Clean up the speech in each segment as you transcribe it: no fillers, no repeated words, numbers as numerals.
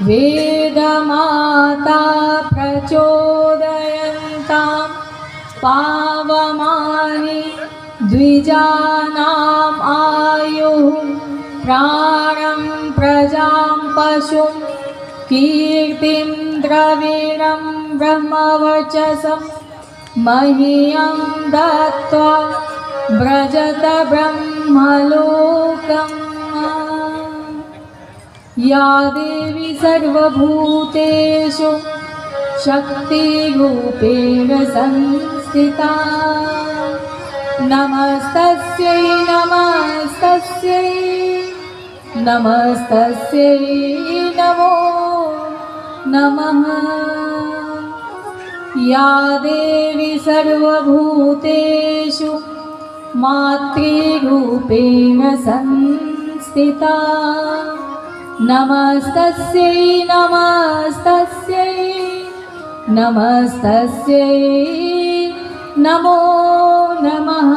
वेदमाता प्रचोदयन्तां पावमानि द्विजानाम् आयुः प्राणं प्रजां पशुं कीर्तिं द्रविणं ब्रह्मवर्चसं मह्यं दत्त्वा व्रजत ब्रह्मलोकम्। या देवी सर्वभूतेषु शक्तिरूपेण संस्थिता नमस्तस्यै नमस्तस्यै नमस्तस्यै नमो नमः। या देवी सर्वभूतेषु मातृरूपेण संस्थिता नमस्तस्यै नमस्तस्यै नमस्तस्यै नमो नमः।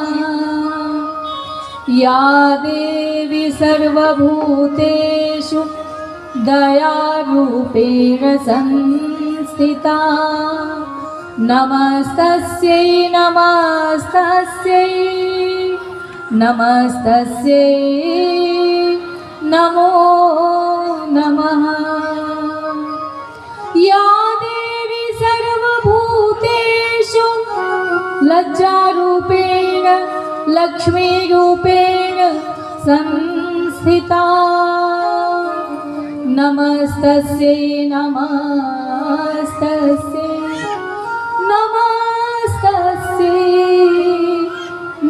या देवी सर्वभूतेषु दयारूपेण संस्थिता नमस्तस्यै नमस्तस्यै नमस्तस्यै नमो नमः। या देवी सर्वभूतेषु लज्जारूपेण लक्ष्मीरूपेण संस्थिता नमस्तस्यै नमस्तस्यै नमस्तस्यै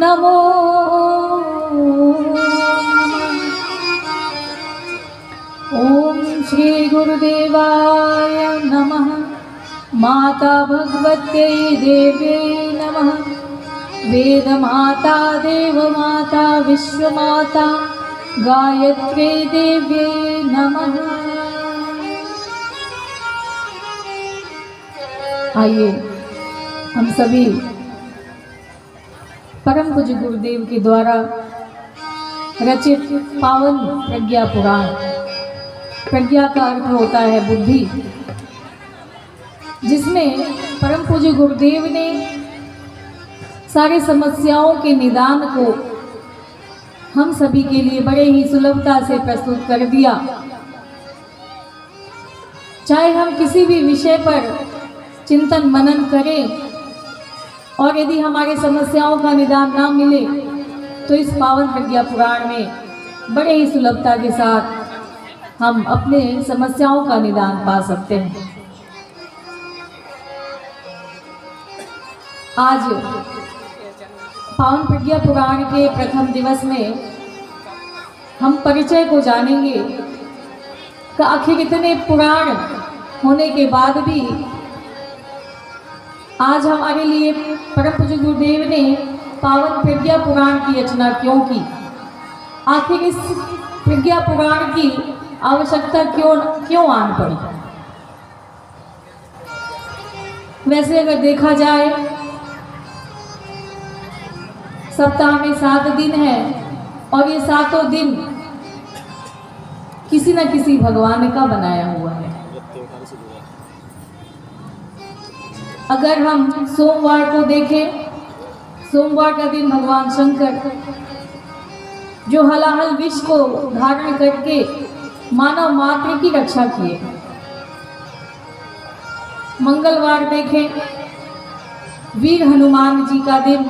नमो ओम श्री गुरुदेवाय नमः। माता भगवत्यै देव्यै नमः। वेदमाता देवमाता विश्वमाता गायत्र्यै देव्यै नमः। आइए हम सभी परम पूज्य गुरुदेव के द्वारा रचित पावन प्रज्ञा पुराण, प्रज्ञा का अर्थ होता है बुद्धि, जिसमें परम पूज्य गुरुदेव ने सारी समस्याओं के निदान को हम सभी के लिए बड़े ही सुलभता से प्रस्तुत कर दिया। चाहे हम किसी भी विषय पर चिंतन मनन करें और यदि हमारी समस्याओं का निदान ना मिले तो इस पावन प्रज्ञा पुराण में बड़े ही सुलभता के साथ हम अपने समस्याओं का निदान पा सकते हैं। आज पावन प्रज्ञा पुराण के प्रथम दिवस में हम परिचय को जानेंगे कि आखिर इतने पुराण होने के बाद भी आज हमारे लिए परम पूज्य गुरुदेव ने पावन प्रज्ञा पुराण की रचना क्यों की, आखिर इस प्रज्ञा पुराण की आवश्यकता क्यों आन पड़ी। वैसे अगर देखा जाए सप्ताह में 7 दिन है और ये 7 दिन किसी न किसी भगवान का बनाया हुआ है। अगर हम सोमवार को देखें, सोमवार का दिन भगवान शंकर जो हलाहल विष को धारण करके मानव मात्र की रक्षा किए। मंगलवार देखें वीर हनुमान जी का दिन,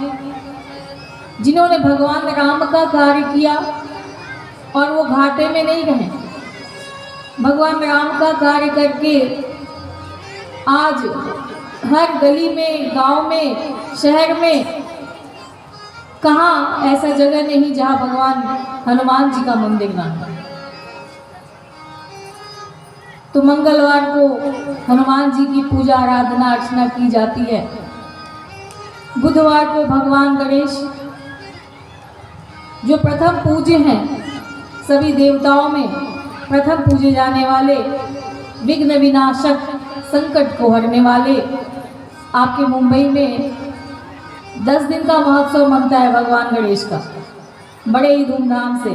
जिन्होंने भगवान राम का कार्य किया और वो घाटे में नहीं रहे, भगवान राम का कार्य करके आज हर गली में, गांव में, शहर में कहाँ ऐसा जगह नहीं जहाँ भगवान हनुमान जी का मंदिर ना हो। तो मंगलवार को हनुमान जी की पूजा आराधना अर्चना की जाती है। बुधवार को भगवान गणेश जो प्रथम पूज्य हैं, सभी देवताओं में प्रथम पूजे जाने वाले, विघ्न विनाशक, संकट को हरने वाले, आपके मुंबई में 10 दिन का महोत्सव मनता है भगवान गणेश का, बड़े ही धूमधाम से।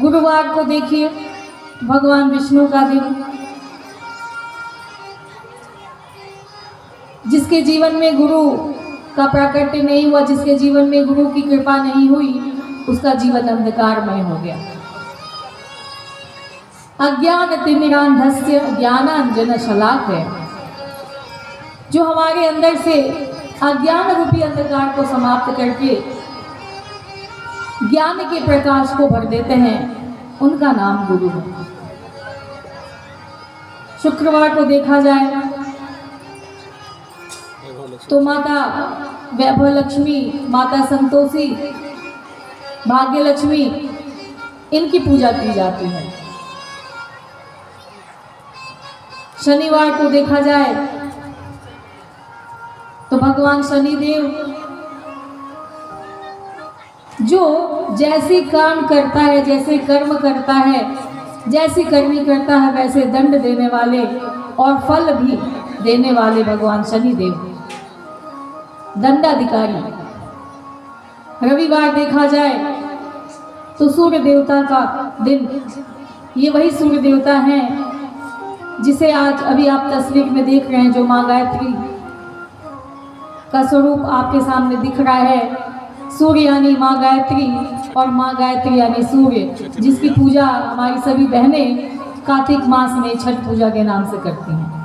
गुरुवार को देखिए भगवान विष्णु का दिन। जिसके जीवन में गुरु का प्राकट्य नहीं हुआ, जिसके जीवन में गुरु की कृपा नहीं हुई, उसका जीवन अंधकारमय हो गया। अज्ञान तिमिरांधस्य ज्ञानांजन शलाकया। जो हमारे अंदर से अज्ञान रूपी अंधकार को समाप्त करके ज्ञान के प्रकाश को भर देते हैं, उनका नाम गुरु है। शुक्रवार को देखा जाए तो माता वैभव लक्ष्मी, माता संतोषी, भाग्य लक्ष्मी, इनकी पूजा की जाती है। शनिवार को देखा जाए तो भगवान शनिदेव, जो जैसी काम करता है, जैसे कर्म करता है, जैसी करनी करता है, वैसे दंड देने वाले और फल भी देने वाले भगवान शनिदेव, दंडाधिकारी। रविवार देखा जाए तो सूर्य देवता का दिन। ये वही सूर्य देवता हैं जिसे आज अभी आप तस्वीर में देख रहे हैं, जो माँ गायत्री का स्वरूप आपके सामने दिख रहा है। सूर्य यानी माँ गायत्री और माँ गायत्री यानी सूर्य, जिसकी पूजा हमारी सभी बहनें कार्तिक मास में छठ पूजा के नाम से करती हैं।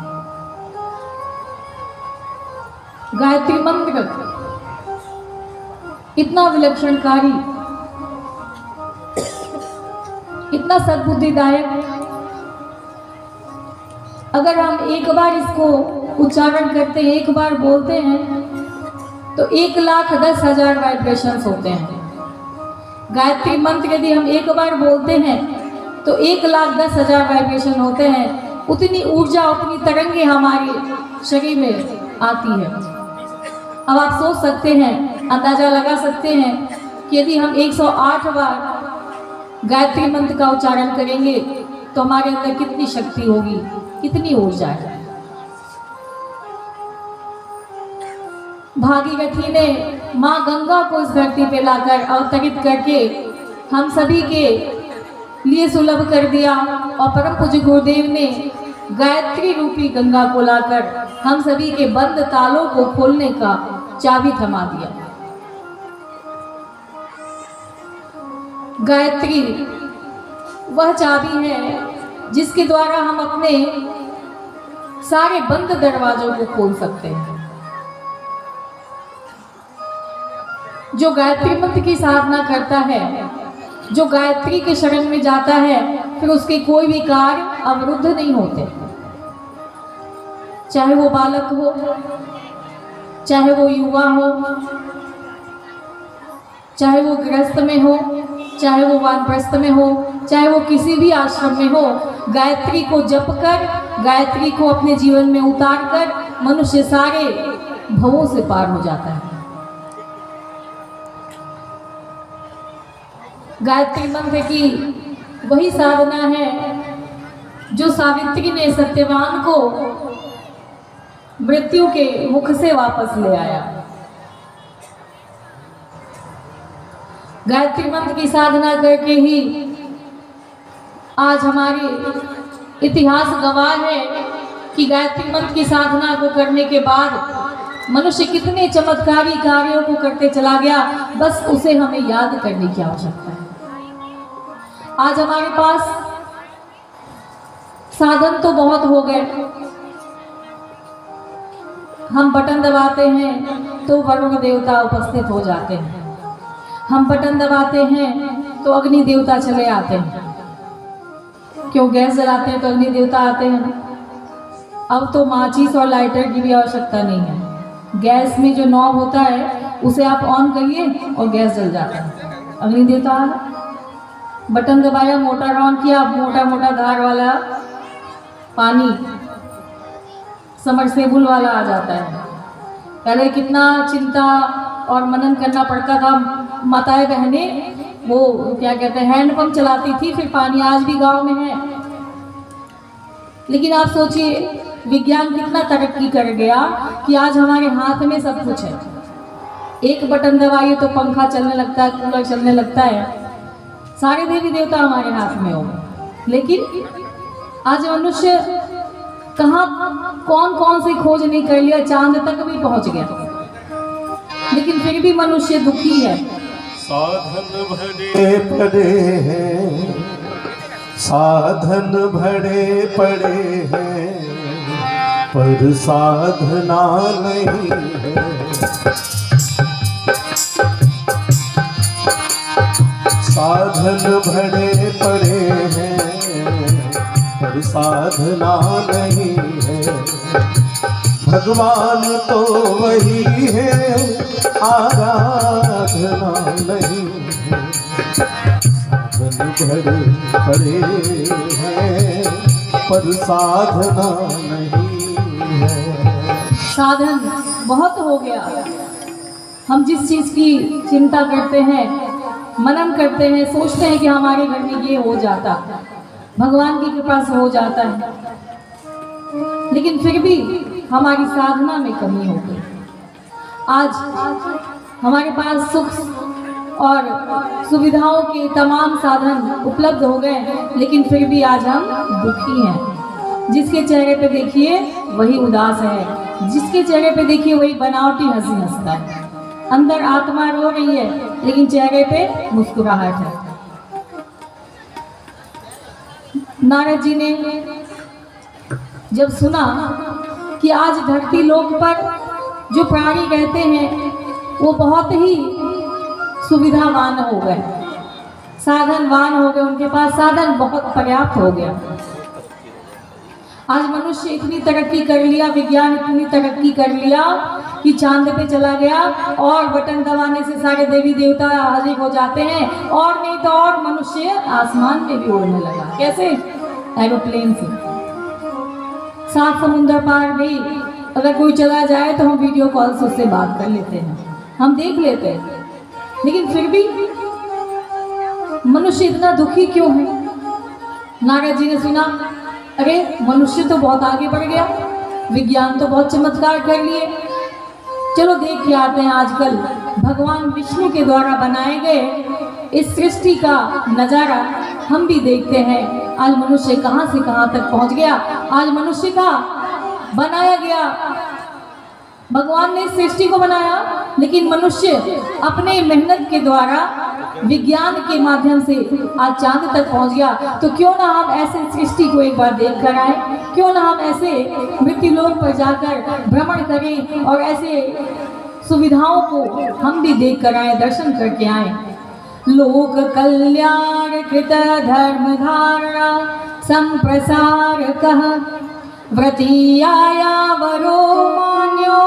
गायत्री मंत्र इतना विलक्षणकारी, इतना सद्बुद्धिदायक, अगर हम एक बार इसको उच्चारण करते हैं, एक बार बोलते हैं, तो 1,10,000 वाइब्रेशंस होते हैं। गायत्री मंत्र यदि हम एक बार बोलते हैं तो 1,10,000 वाइब्रेशन होते हैं। उतनी ऊर्जा, उतनी तरंगे हमारे शरीर में आती है। अब आप सोच सकते हैं, अंदाजा लगा सकते हैं कि यदि हम 108 बार गायत्री मंत्र का उच्चारण करेंगे तो हमारे अंदर कितनी शक्ति होगी, कितनी ऊर्जा है। भागीरथी ने माँ गंगा को इस धरती पे लाकर अवतरित करके हम सभी के लिए सुलभ कर दिया, और परम पूज्य गुरुदेव ने गायत्री रूपी गंगा को लाकर हम सभी के बंद तालों को खोलने का चाबी थमा दिया। गायत्री वह चाबी है जिसके द्वारा हम अपने सारे बंद दरवाजों को खोल सकते हैं। जो गायत्री मंत्र की साधना करता है, जो गायत्री के शरण में जाता है, फिर उसके कोई भी कार्य अवरुद्ध नहीं होते। चाहे वो बालक हो, चाहे वो युवा हो, चाहे वो गृहस्थ में हो, चाहे वो वानप्रस्थ में हो, चाहे वो किसी भी आश्रम में हो, गायत्री को जप कर, गायत्री को अपने जीवन में उतार कर मनुष्य सारे भवों से पार हो जाता है। गायत्री मंत्र की वही साधना है जो सावित्री ने सत्यवान को मृत्यु के मुख से वापस ले आया। गायत्री मंत्र की साधना करके ही आज हमारे इतिहास गवाह है कि गायत्री मंत्र की साधना को करने के बाद मनुष्य कितने चमत्कारी कार्यों को करते चला गया, बस उसे हमें याद करने की आवश्यकता है। आज हमारे पास साधन तो बहुत हो गए। हम बटन दबाते हैं तो वरुण देवता उपस्थित हो जाते हैं, हम बटन दबाते हैं तो अग्नि देवता चले आते हैं। क्यों? गैस जलाते हैं तो अग्नि देवता आते हैं। अब तो माचिस और लाइटर की भी आवश्यकता नहीं है। गैस में जो नॉब होता है उसे आप ऑन करिए और गैस जल जाता है, अग्नि देवता आ गए। बटन दबाया, मोटर ऑन किया, मोटा मोटा धार वाला पानी समरसेबुल वाला आ जाता है। पहले कितना चिंता और मनन करना पड़ता था। माताएं बहनें वो क्या कहते हैं, हैंडपंप चलाती थी, फिर पानी आज भी गांव में है। लेकिन आप सोचिए विज्ञान कितना तरक्की कर गया कि आज हमारे हाथ में सब कुछ है। एक बटन दबाइए तो पंखा चलने लगता है, कूलर चलने लगता है। सारे देवी देवता हमारे हाथ में हो गए। लेकिन आज मनुष्य कहाँ कौन कौन सी खोज नहीं कर लिया, चांद तक भी पहुंच गया, लेकिन फिर भी मनुष्य दुखी है। साधन भरे पड़े हैं, साधन भरे पड़े हैं, पर साधना नहीं है। साधन भरे पड़े हैं, पर साधना नहीं है। भगवान तो वही है, आराधना नहीं है। साधन भरे पड़े हैं, पर साधना नहीं है। साधन बहुत हो गया। हम जिस चीज की चिंता करते हैं, मनन करते हैं, सोचते हैं कि हमारे घर में ये हो जाता, भगवान की कृपा से हो जाता है, लेकिन फिर भी हमारी साधना में कमी हो गई। आज हमारे पास सुख और सुविधाओं के तमाम साधन उपलब्ध हो गए, लेकिन फिर भी आज हम दुखी हैं। जिसके चेहरे पे देखिए वही उदास है, जिसके चेहरे पे देखिए वही बनावटी हंसी हंसता है। अंदर आत्मा रो रही है, लेकिन चेहरे पे मुस्कुराहट है। नारद जी ने जब सुना कि आज धरती लोक पर जो प्राणी रहते हैं वो बहुत ही सुविधावान हो गए, साधनवान हो गए, उनके पास साधन बहुत पर्याप्त हो गया। आज मनुष्य इतनी तरक्की कर लिया, विज्ञान इतनी तरक्की कर लिया कि चांद पे चला गया और बटन दबाने से सारे देवी देवता हाजिर हो जाते हैं, और नहीं तो और मनुष्य आसमान में भी उड़ने लगा। कैसे? एरोप्लेन से। 7 समुंदर पार भी अगर कोई चला जाए तो हम वीडियो कॉल से उससे बात कर लेते हैं, हम देख लेते हैं, लेकिन फिर भी मनुष्य इतना दुखी क्यों है? नारद जी ने सुना, अरे मनुष्य तो बहुत आगे बढ़ गया, विज्ञान तो बहुत चमत्कार कर लिए, चलो देख के आते हैं आजकल भगवान विष्णु के द्वारा बनाए गए इस सृष्टि का नज़ारा हम भी देखते हैं। आज मनुष्य कहाँ से कहाँ तक पहुँच गया। आज मनुष्य का बनाया गया, भगवान ने इस सृष्टि को बनाया, लेकिन मनुष्य अपने मेहनत के द्वारा विज्ञान के माध्यम से आज चांद तक पहुंच गया। तो क्यों ना हम ऐसे सृष्टि को एक बार देख कर आए, क्यों ना हम ऐसे मृत्युलोक पर जाकर भ्रमण करें और ऐसे सुविधाओं को हम भी देख कर आए, दर्शन करके आए। लोक कल्याण कृत धर्म धारणा संप्रसार कह व्रतीयाया वरो मान्यो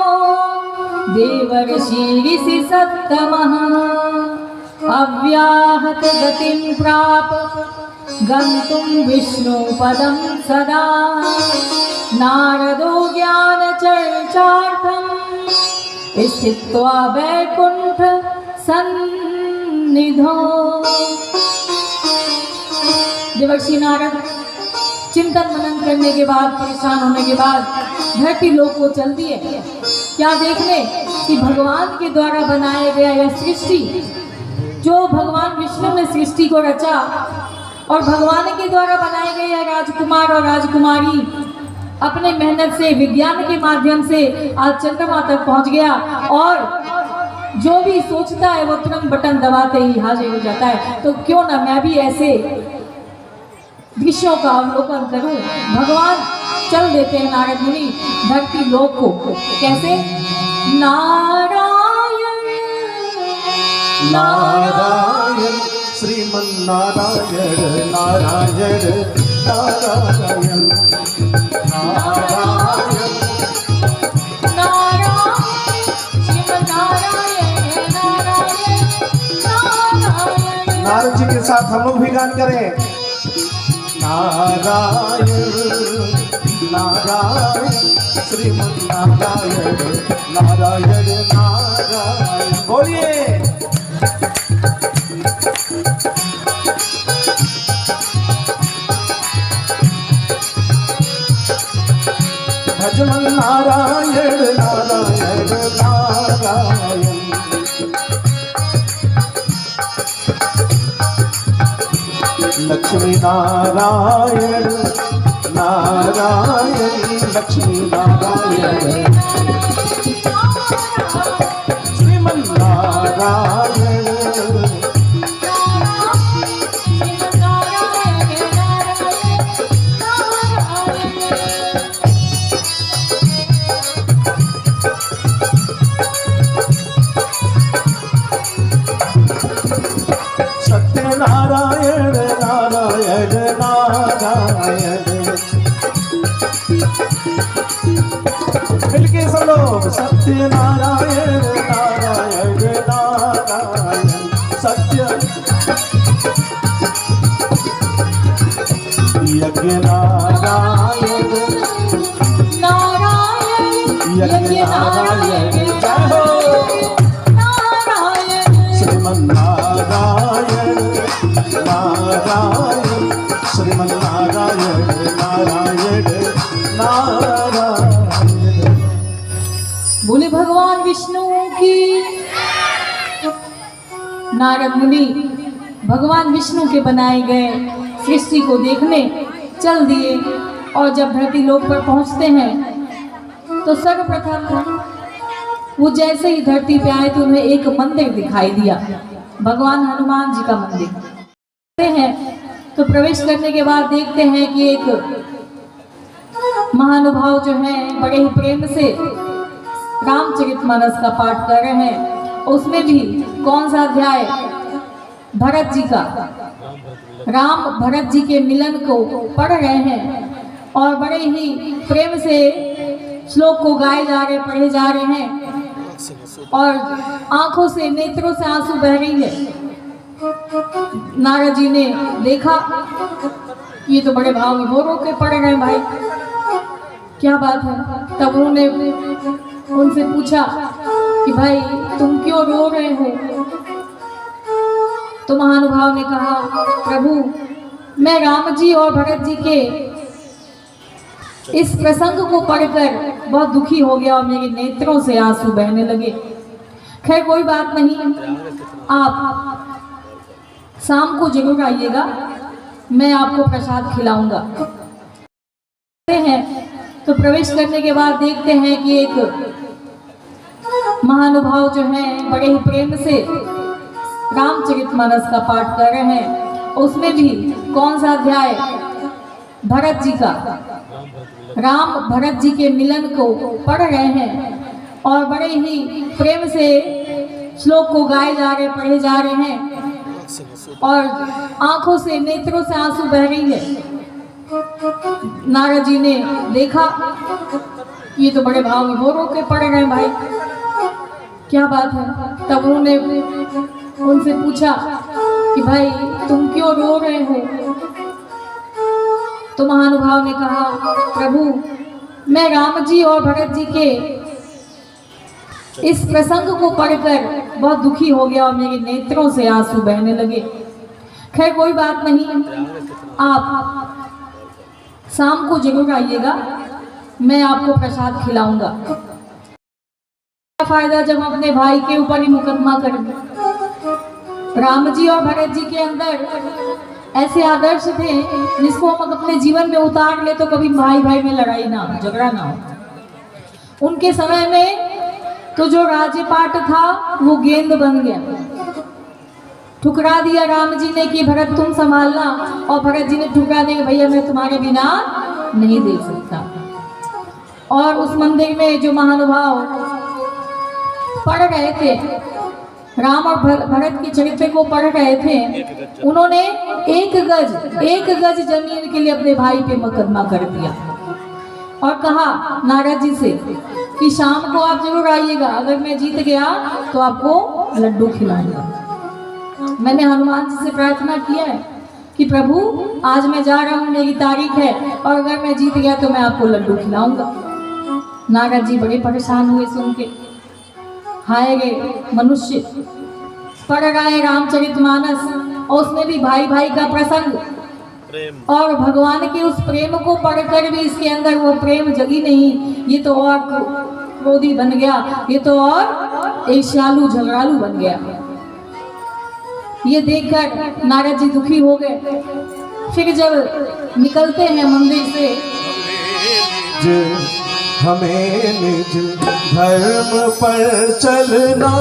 देवर्षि ऋषि सत्तमः अव्याहत गतिं प्राप गन्तुं विष्णु पदं सदा नारदो ज्ञान चर्चार्थं स्थित्वा वैकुंठ सन्निधौ। देवर्षि नारद चिंतन मनन करने के बाद, परेशान होने के बाद धरती लोक को चल दिए। क्या देखने कि भगवान के द्वारा बनाया गया यह सृष्टि, जो भगवान विष्णु ने सृष्टि को रचा और भगवान के द्वारा बनाए गए यह राजकुमार और राजकुमारी अपने मेहनत से, विज्ञान के माध्यम से आज चंद्रमा तक पहुंच गया, और जो भी सोचता है वो तुरंत बटन दबाते ही हाजिर हो जाता है। तो क्यों ना मैं भी ऐसे दृश्यों का अवलोकन करूं। भगवान चल देते हैं नारद मुनि धरती लोक को। कैसे? नारायण नारायण श्रीमन नारायण नारायण नारायण नारायण नारद जी के साथ हम लोग भी गान करें। नारायण नारायण श्रीमन नारायण नारायण नारायण। बोलिए। भजमन नारायण नारायण नारायण लक्ष्मी नारायण नारायण लक्ष्मी नारायण श्रीमन नारायण सत्यनारायण नारायण नारायण मिलके सब लोग सत्यनारायण नारायण नारायण सत्य यज्ञ नारायण यज्ञ नारायण जय हो श्रीमन नारायण नारायण श्रीमन नारायण नारायण नारायण बोले भगवान विष्णु की। नारद मुनि भगवान विष्णु के बनाए गए सृष्टि को देखने चल दिए और जब धरती लोक पर पहुंचते हैं तो सर्वप्रथम वो जैसे ही धरती पे आए तो उन्हें एक मंदिर दिखाई दिया, भगवान हनुमान जी का मंदिर। देखते हैं तो प्रवेश करने के बाद देखते हैं कि एक महानुभाव जो है बड़े ही प्रेम से रामचरितमानस का पाठ कर रहे हैं। उसमें भी कौन सा अध्याय? भरत जी का, राम भरत जी के मिलन को पढ़ रहे हैं और बड़े ही प्रेम से श्लोक को गाए जा रहे, पढ़े जा रहे हैं और आंखों से, नेत्रों से आंसू बह रही है। नारद जी ने देखा ये तो बड़े भाव में रो के पढ़ रहे हैं, भाई क्या बात है। तब उन्होंने उनसे पूछा कि भाई तुम क्यों रो रहे हो? तो महानुभाव ने कहा, प्रभु मैं राम जी और भरत जी के इस प्रसंग को पढ़कर बहुत दुखी हो गया और मेरे नेत्रों से आंसू बहने लगे। खैर कोई बात नहीं, आप शाम को जरूर आइएगा, मैं आपको प्रसाद खिलाऊंगा। हैं तो प्रवेश करने के बाद देखते हैं कि एक महानुभाव जो है बड़े ही प्रेम से रामचरितमानस का पाठ कर रहे हैं। उसमें भी कौन सा अध्याय? भरत जी का, राम भरत जी के मिलन को पढ़ रहे हैं और बड़े ही प्रेम से श्लोक को गाए जा रहे, पढ़े जा रहे हैं और आंखों से, नेत्रों से आंसू बह रही है। नारद जी ने देखा ये तो बड़े भाव में रो के पढ़ रहे हैं, भाई क्या बात है। तब उन्होंने उनसे पूछा कि भाई तुम क्यों रो रहे हो? तो महानुभाव ने कहा, प्रभु मैं राम जी और भरत जी के इस प्रसंग को पढ़कर बहुत दुखी हो गया और मेरे नेत्रों से आंसू बहने लगे। खैर कोई बात नहीं, आप शाम को जरूर आइएगा, मैं आपको प्रसाद खिलाऊंगा। क्या फायदा जब हम अपने भाई के ऊपर ही मुकदमा करेंगे। राम जी और भरत जी के अंदर ऐसे आदर्श थे जिसको हम अपने जीवन में उतार ले तो कभी भाई भाई में लड़ाई ना हो, झगड़ा ना हो। उनके समय में तो जो राज्यपाट था वो गेंद बन गया, ठुकरा दिया राम जी ने कि भरत तुम संभालना, और भरत जी ने ठुकरा दिया कि भैया मैं तुम्हारे बिना नहीं देख सकता। और उस मंदिर में जो महानुभाव पढ़ रहे थे, राम और भरत के चरित्र को पढ़ रहे थे, उन्होंने एक गज जमीन के लिए अपने भाई पे मुकदमा कर दिया और कहा नारद जी से कि शाम को आप जरूर आइएगा, अगर मैं जीत गया तो आपको लड्डू खिलाऊंगा। मैंने हनुमान जी से प्रार्थना किया है कि प्रभु आज मैं जा रहा हूँ, मेरी तारीख है, और अगर मैं जीत गया तो मैं आपको लड्डू खिलाऊंगा। नारद जी बड़े परेशान हुए सुन के। हाय रे मनुष्य, पढ़ रहा है रामचरितमानस और उसमें भी भाई भाई का प्रसंग, और भगवान के उस प्रेम को पढ़कर भी इसके अंदर वो प्रेम जगी नहीं, ये तो और क्रोधी बन गया, ये तो और ईर्ष्यालु झगड़ालू बन गया। ये देखकर नारद जी दुखी हो गए। फिर जब निकलते हैं मंदिर से, हमें निज धर्म पर चलना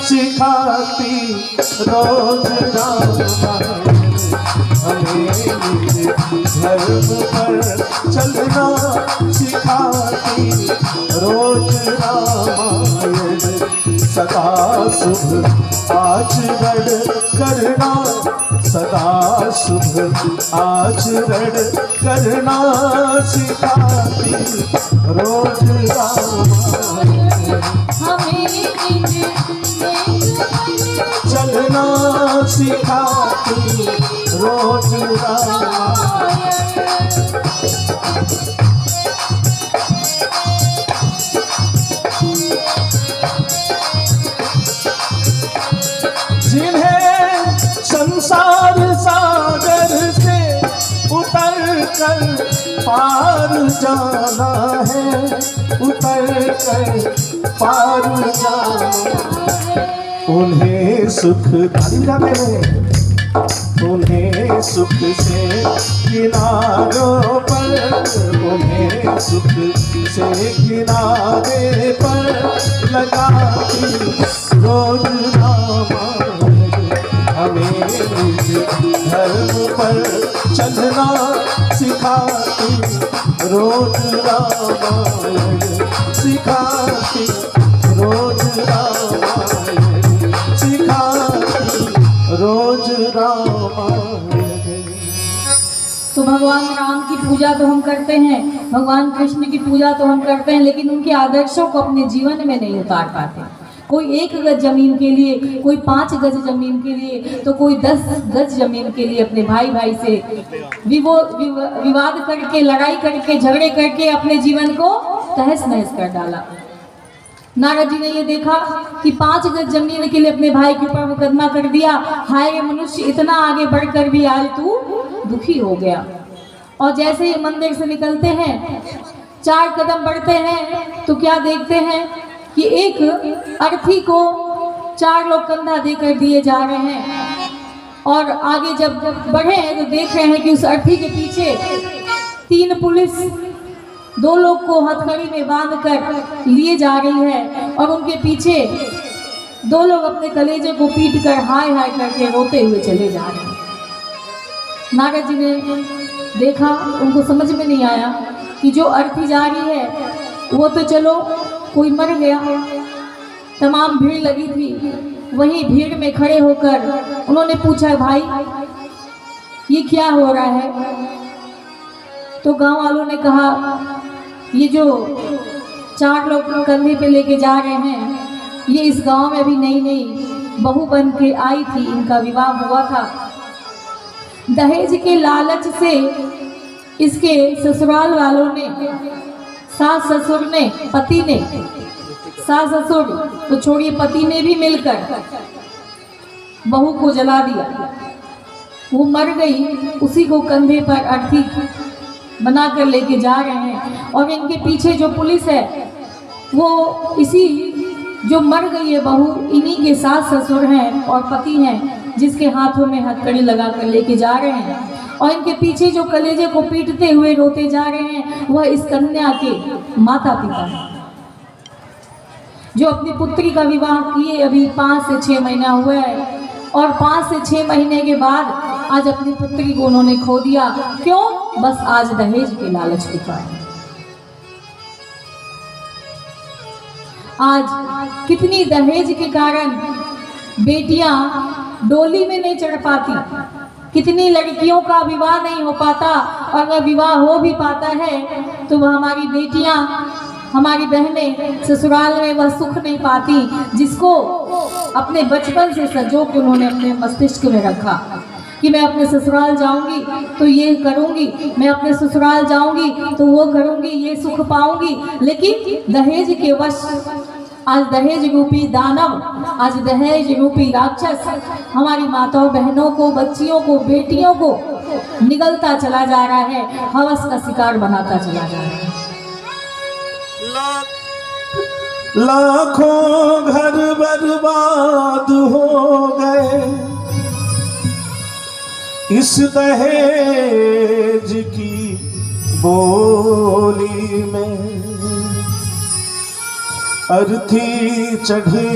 सिखाती रोज रामायण। हमें निज धर्म पर चलना सिखाती रोज रामायण। सदा शुभ आचरण करना, सदा शुभ आचरण करना सिखाती रोज रामायण। हमें चलना सिखाती रोज रामायण। जिन्हें संसार सागर से उतर कर पार जाना है, उतर कर पार जाना है। उन्हें सुख उन्हें सुख से किनारों पर, उन्हें सुख से किनारे पर लगाती रोज रामायण। हमें निज धर्म पर चलना सिखाती रोज रामायण। सिखाती रोज रामायण, सिखाती रोज रामायण। तो भगवान राम की पूजा तो हम करते हैं, भगवान कृष्ण की पूजा तो हम करते हैं, लेकिन उनके आदर्शों को अपने जीवन में नहीं उतार पाते। कोई 1 गज जमीन के लिए, कोई 5 गज जमीन के लिए, तो कोई 10 गज जमीन के लिए अपने भाई से विवाद करके, लड़ाई करके, झगड़े करके अपने जीवन को तहस नहस कर डाला। नारद जी ने ये देखा कि 5 गज जमीन के लिए अपने भाई के ऊपर मुकदमा कर दिया। हाय ये मनुष्य, इतना आगे बढ़कर भी आज तू दुखी हो गया। और जैसे ही मंदिर से निकलते हैं, 4 कदम बढ़ते हैं तो क्या देखते हैं कि एक अर्थी को 4 लोग कंधा देकर दिए जा रहे हैं। और आगे जब बढ़े हैं तो देख रहे हैं कि उस अर्थी के पीछे 3 पुलिस 2 लोग को हथकड़ी में बांधकर लिए जा रही है, और उनके पीछे 2 लोग अपने कलेजे को पीट कर हाय हाय करके रोते हुए चले जा रहे हैं। नारद जी ने देखा, उनको समझ में नहीं आया कि जो अर्थी जा रही है वो तो चलो कोई मर गया, तमाम भीड़ लगी थी। वहीं भीड़ में खड़े होकर उन्होंने पूछा, भाई ये क्या हो रहा है? तो गांव वालों ने कहा, ये जो 4 लोग कंधे पे लेके जा रहे हैं, ये इस गांव में अभी नई नई बहू बन के आई थी, इनका विवाह हुआ था। दहेज के लालच से इसके ससुराल वालों ने, सास ससुर ने, पति ने, सास ससुर तो छोड़िए, पति ने भी मिलकर बहू को जला दिया। वो मर गई, उसी को कंधे पर अर्थी बना कर लेके जा रहे हैं। और इनके पीछे जो पुलिस है, वो इसी जो मर गई है बहू, इन्हीं के सास ससुर हैं और पति हैं, जिसके हाथों में हथकड़ी लगा कर लेके जा रहे हैं। और इनके पीछे जो कलेजे को पीटते हुए रोते जा रहे हैं, वह इस कन्या के माता पिता हैं, जो अपनी पुत्री का विवाह किए अभी 5 से 6 महीना हुआ है। और 5 से 6 महीने के बाद आज अपनी पुत्री को उन्होंने खो दिया। क्यों? बस आज दहेज के लालच के कारण। आज कितनी दहेज के कारण बेटियां डोली में नहीं चढ़ पाती, कितनी लड़कियों का विवाह नहीं हो पाता, और अगर विवाह हो भी पाता है तो वह हमारी बेटियां, हमारी बहनें ससुराल में वह सुख नहीं पाती जिसको अपने बचपन से सजो के उन्होंने अपने मस्तिष्क में रखा कि मैं अपने ससुराल जाऊंगी तो ये करूंगी, मैं अपने ससुराल जाऊंगी तो वो करूंगी, ये सुख पाऊंगी। लेकिन दहेज के वश आज दहेज रूपी दानव, आज दहेज रूपी राक्षस हमारी माताओं, बहनों को, बच्चियों को, बेटियों को निगलता चला जा रहा है, हवस का शिकार बनाता चला जा रहा है। लाखों घर बर्बाद हो गए, इस दहेज की बोली में अर्थी चढ़ी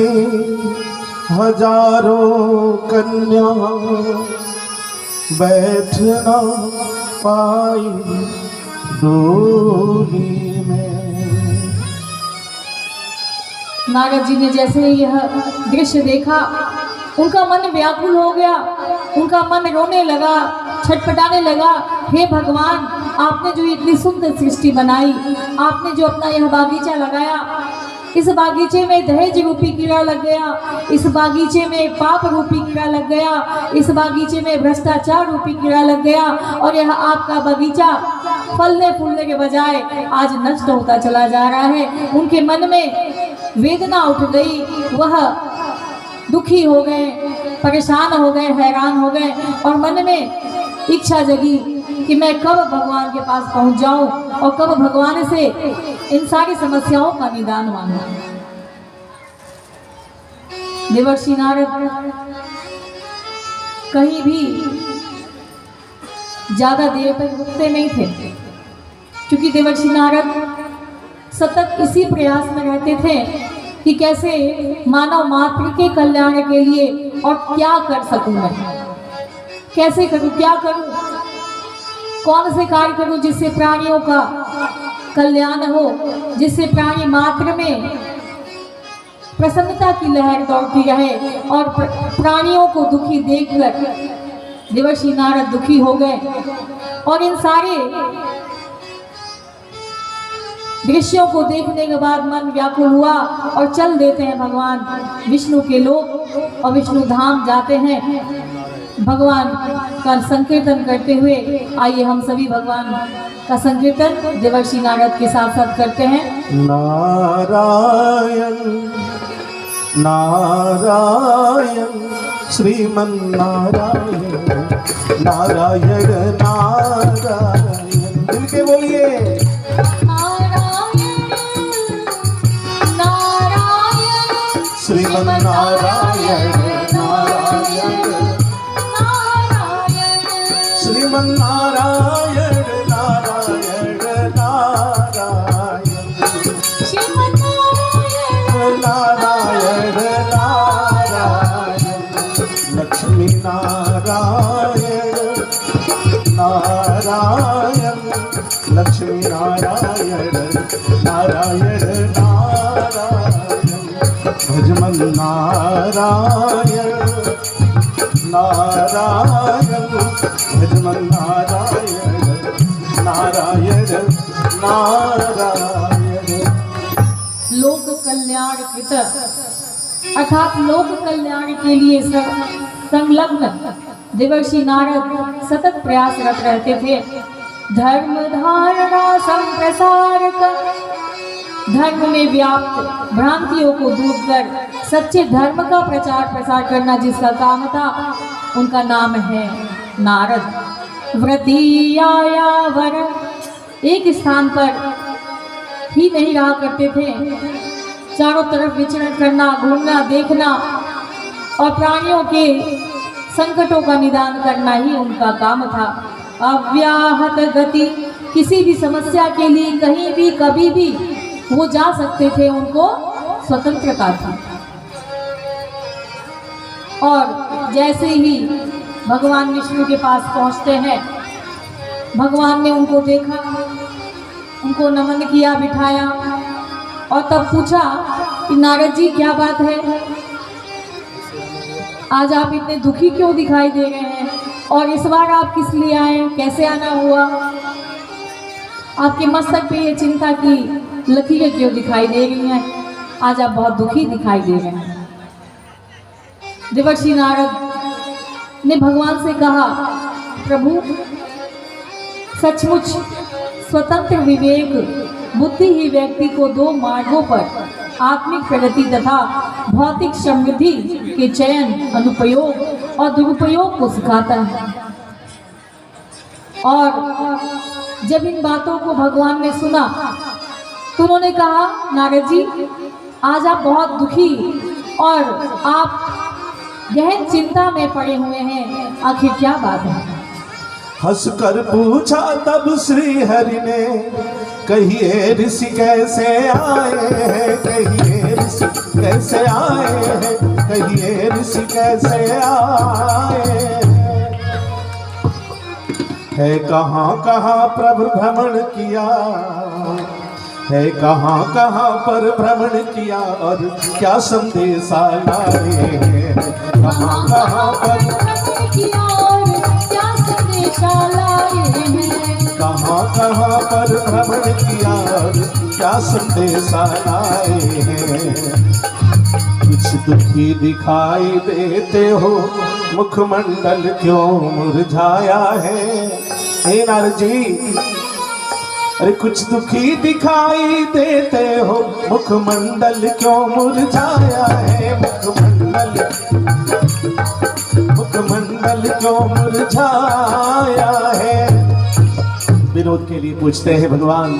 हजारों कन्या, बैठ न पाई डोली में। नारद जी ने जैसे ही यह दृश्य देखा, उनका मन व्याकुल हो गया, उनका मन रोने लगा, छटपटाने लगा। हे भगवान, आपने जो इतनी सुंदर सृष्टि बनाई, आपने जो अपना यह बागीचा लगाया, इस बागीचे में दहेज रूपी कीड़ा लग गया, इस बागीचे में पाप रूपी कीड़ा लग गया, इस बागीचे में भ्रष्टाचार रूपी कीड़ा लग गया, और यह आपका बगीचा फलने फूलने के बजाय आज नष्ट होता चला जा रहा है। उनके मन में वेदना उठ गई, वह दुखी हो गए, परेशान हो गए, हैरान हो गए, और मन में इच्छा जगी कि मैं कब भगवान के पास पहुंच जाऊं और कब भगवान से इन सारी समस्याओं का निदान मांगूं। देवर्षि नारद कहीं भी ज्यादा देर तक रुकते नहीं थे, क्योंकि देवर्षि नारद सतत इसी प्रयास में रहते थे कि कैसे मानव मात्र के कल्याण के लिए और क्या कर सकूं मैं, कैसे करूं, क्या करूं, कौन से कार्य करूं जिससे प्राणियों का कल्याण हो, जिससे प्राणी मात्र में प्रसन्नता की लहर दौड़ती रहे। और प्राणियों को दुखी देखकर देवर्षि नारद दुखी हो गए, और इन सारे दृश्यों को देखने के बाद मन व्याकुल हुआ, और चल देते हैं भगवान विष्णु के लोक, और विष्णु धाम जाते हैं भगवान का संकीर्तन करते हुए। आइए हम सभी भगवान का संकीर्तन देवर्षि नारद के साथ साथ करते हैं। नारायण नारायण श्रीमन नारायण, नारायण नारायण, दिल के बोलिए श्रीमन नारायण नारायण, श्रीमन नारायण नारायण नारायण, श्रीमन नारायण नारायण, लक्ष्मी नारायण नारायण, लक्ष्मी नारायण नारायण नारायण, भजमन नारायण नारायण, भजमन नारायण नारायण नारायण। लोक कल्याण कृत अर्थात लोक कल्याण के लिए संलग्न देवर्षि नारद सतत प्रयासरत रहते थे। धर्म धारणा संप्रसारक, धर्म में व्याप्त भ्रांतियों को दूर कर सच्चे धर्म का प्रचार प्रसार करना जिसका काम था, उनका नाम है नारद। व्रतीयायावर एक स्थान पर ही नहीं रहा करते थे, चारों तरफ विचरण करना, घूमना, देखना और प्राणियों के संकटों का निदान करना ही उनका काम था। अव्याहत गति, किसी भी समस्या के लिए कहीं भी कभी भी वो जा सकते थे, उनको स्वतंत्रता थी। और जैसे ही भगवान विष्णु के पास पहुंचते हैं, भगवान ने उनको देखा, उनको नमन किया, बिठाया और तब पूछा कि नारद जी क्या बात है, आज आप इतने दुखी क्यों दिखाई दे रहे हैं, और इस बार आप किस लिए आए, कैसे आना हुआ, आपके मस्तक पे ये चिंता की लकीरें क्यों दिखाई दे रही हैं, आज आप बहुत दुखी दिखाई दे रहे हैं। देवर्षि नारद ने भगवान से कहा, प्रभु सचमुच स्वतंत्र विवेक बुद्धि ही व्यक्ति को दो मार्गों पर आत्मिक प्रगति तथा भौतिक समृद्धि के चयन, अनुपयोग और दुरुपयोग को सिखाता है। और जब इन बातों को भगवान ने सुना तो उन्होंने कहा, नारद जी आज आप बहुत दुखी और आप गहन चिंता में पड़े हुए हैं, आखिर क्या बात है। हंसकर पूछा तब श्री हरि ने, कहिए ऋषि कैसे आए हैं, कहिए ऋषि कैसे आए हैं, कहिए ऋषि कैसे आए है। कहाँ कहाँ प्रभु भ्रमण किया है, कहाँ कहाँ पर भ्रमण किया और क्या संदेशा लाए हैं। कहाँ कहाँ पर किया और क्या संदेशा लाए हैं। कहाँ कहाँ पर भ्रमण किया और क्या संदेशा लाए हैं। कुछ दुखी दिखाई देते हो, मुखमंडल क्यों मुरझाया है। हे नारद जी, अरे कुछ दुखी दिखाई देते हो, मुखमंडल क्यों मुरझाया है। मुखमंडल क्यों मुरझाया है। विनोद के लिए पूछते हैं भगवान,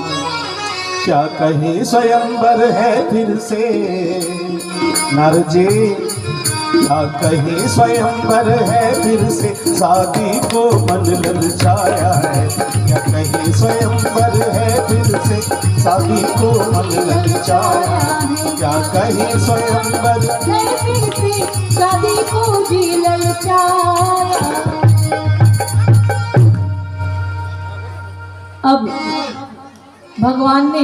क्या कहीं स्वयंवर है फिर से। नारद जी, क्या कहीं स्वयंवर है फिर से, शादी को मन ललचाया है। क्या कहीं स्वयंवर है फिर से, शादी को मन ललचाया है। क्या कहीं स्वयंवर है फिर से, शादी को जी ललचाया। अब भगवान ने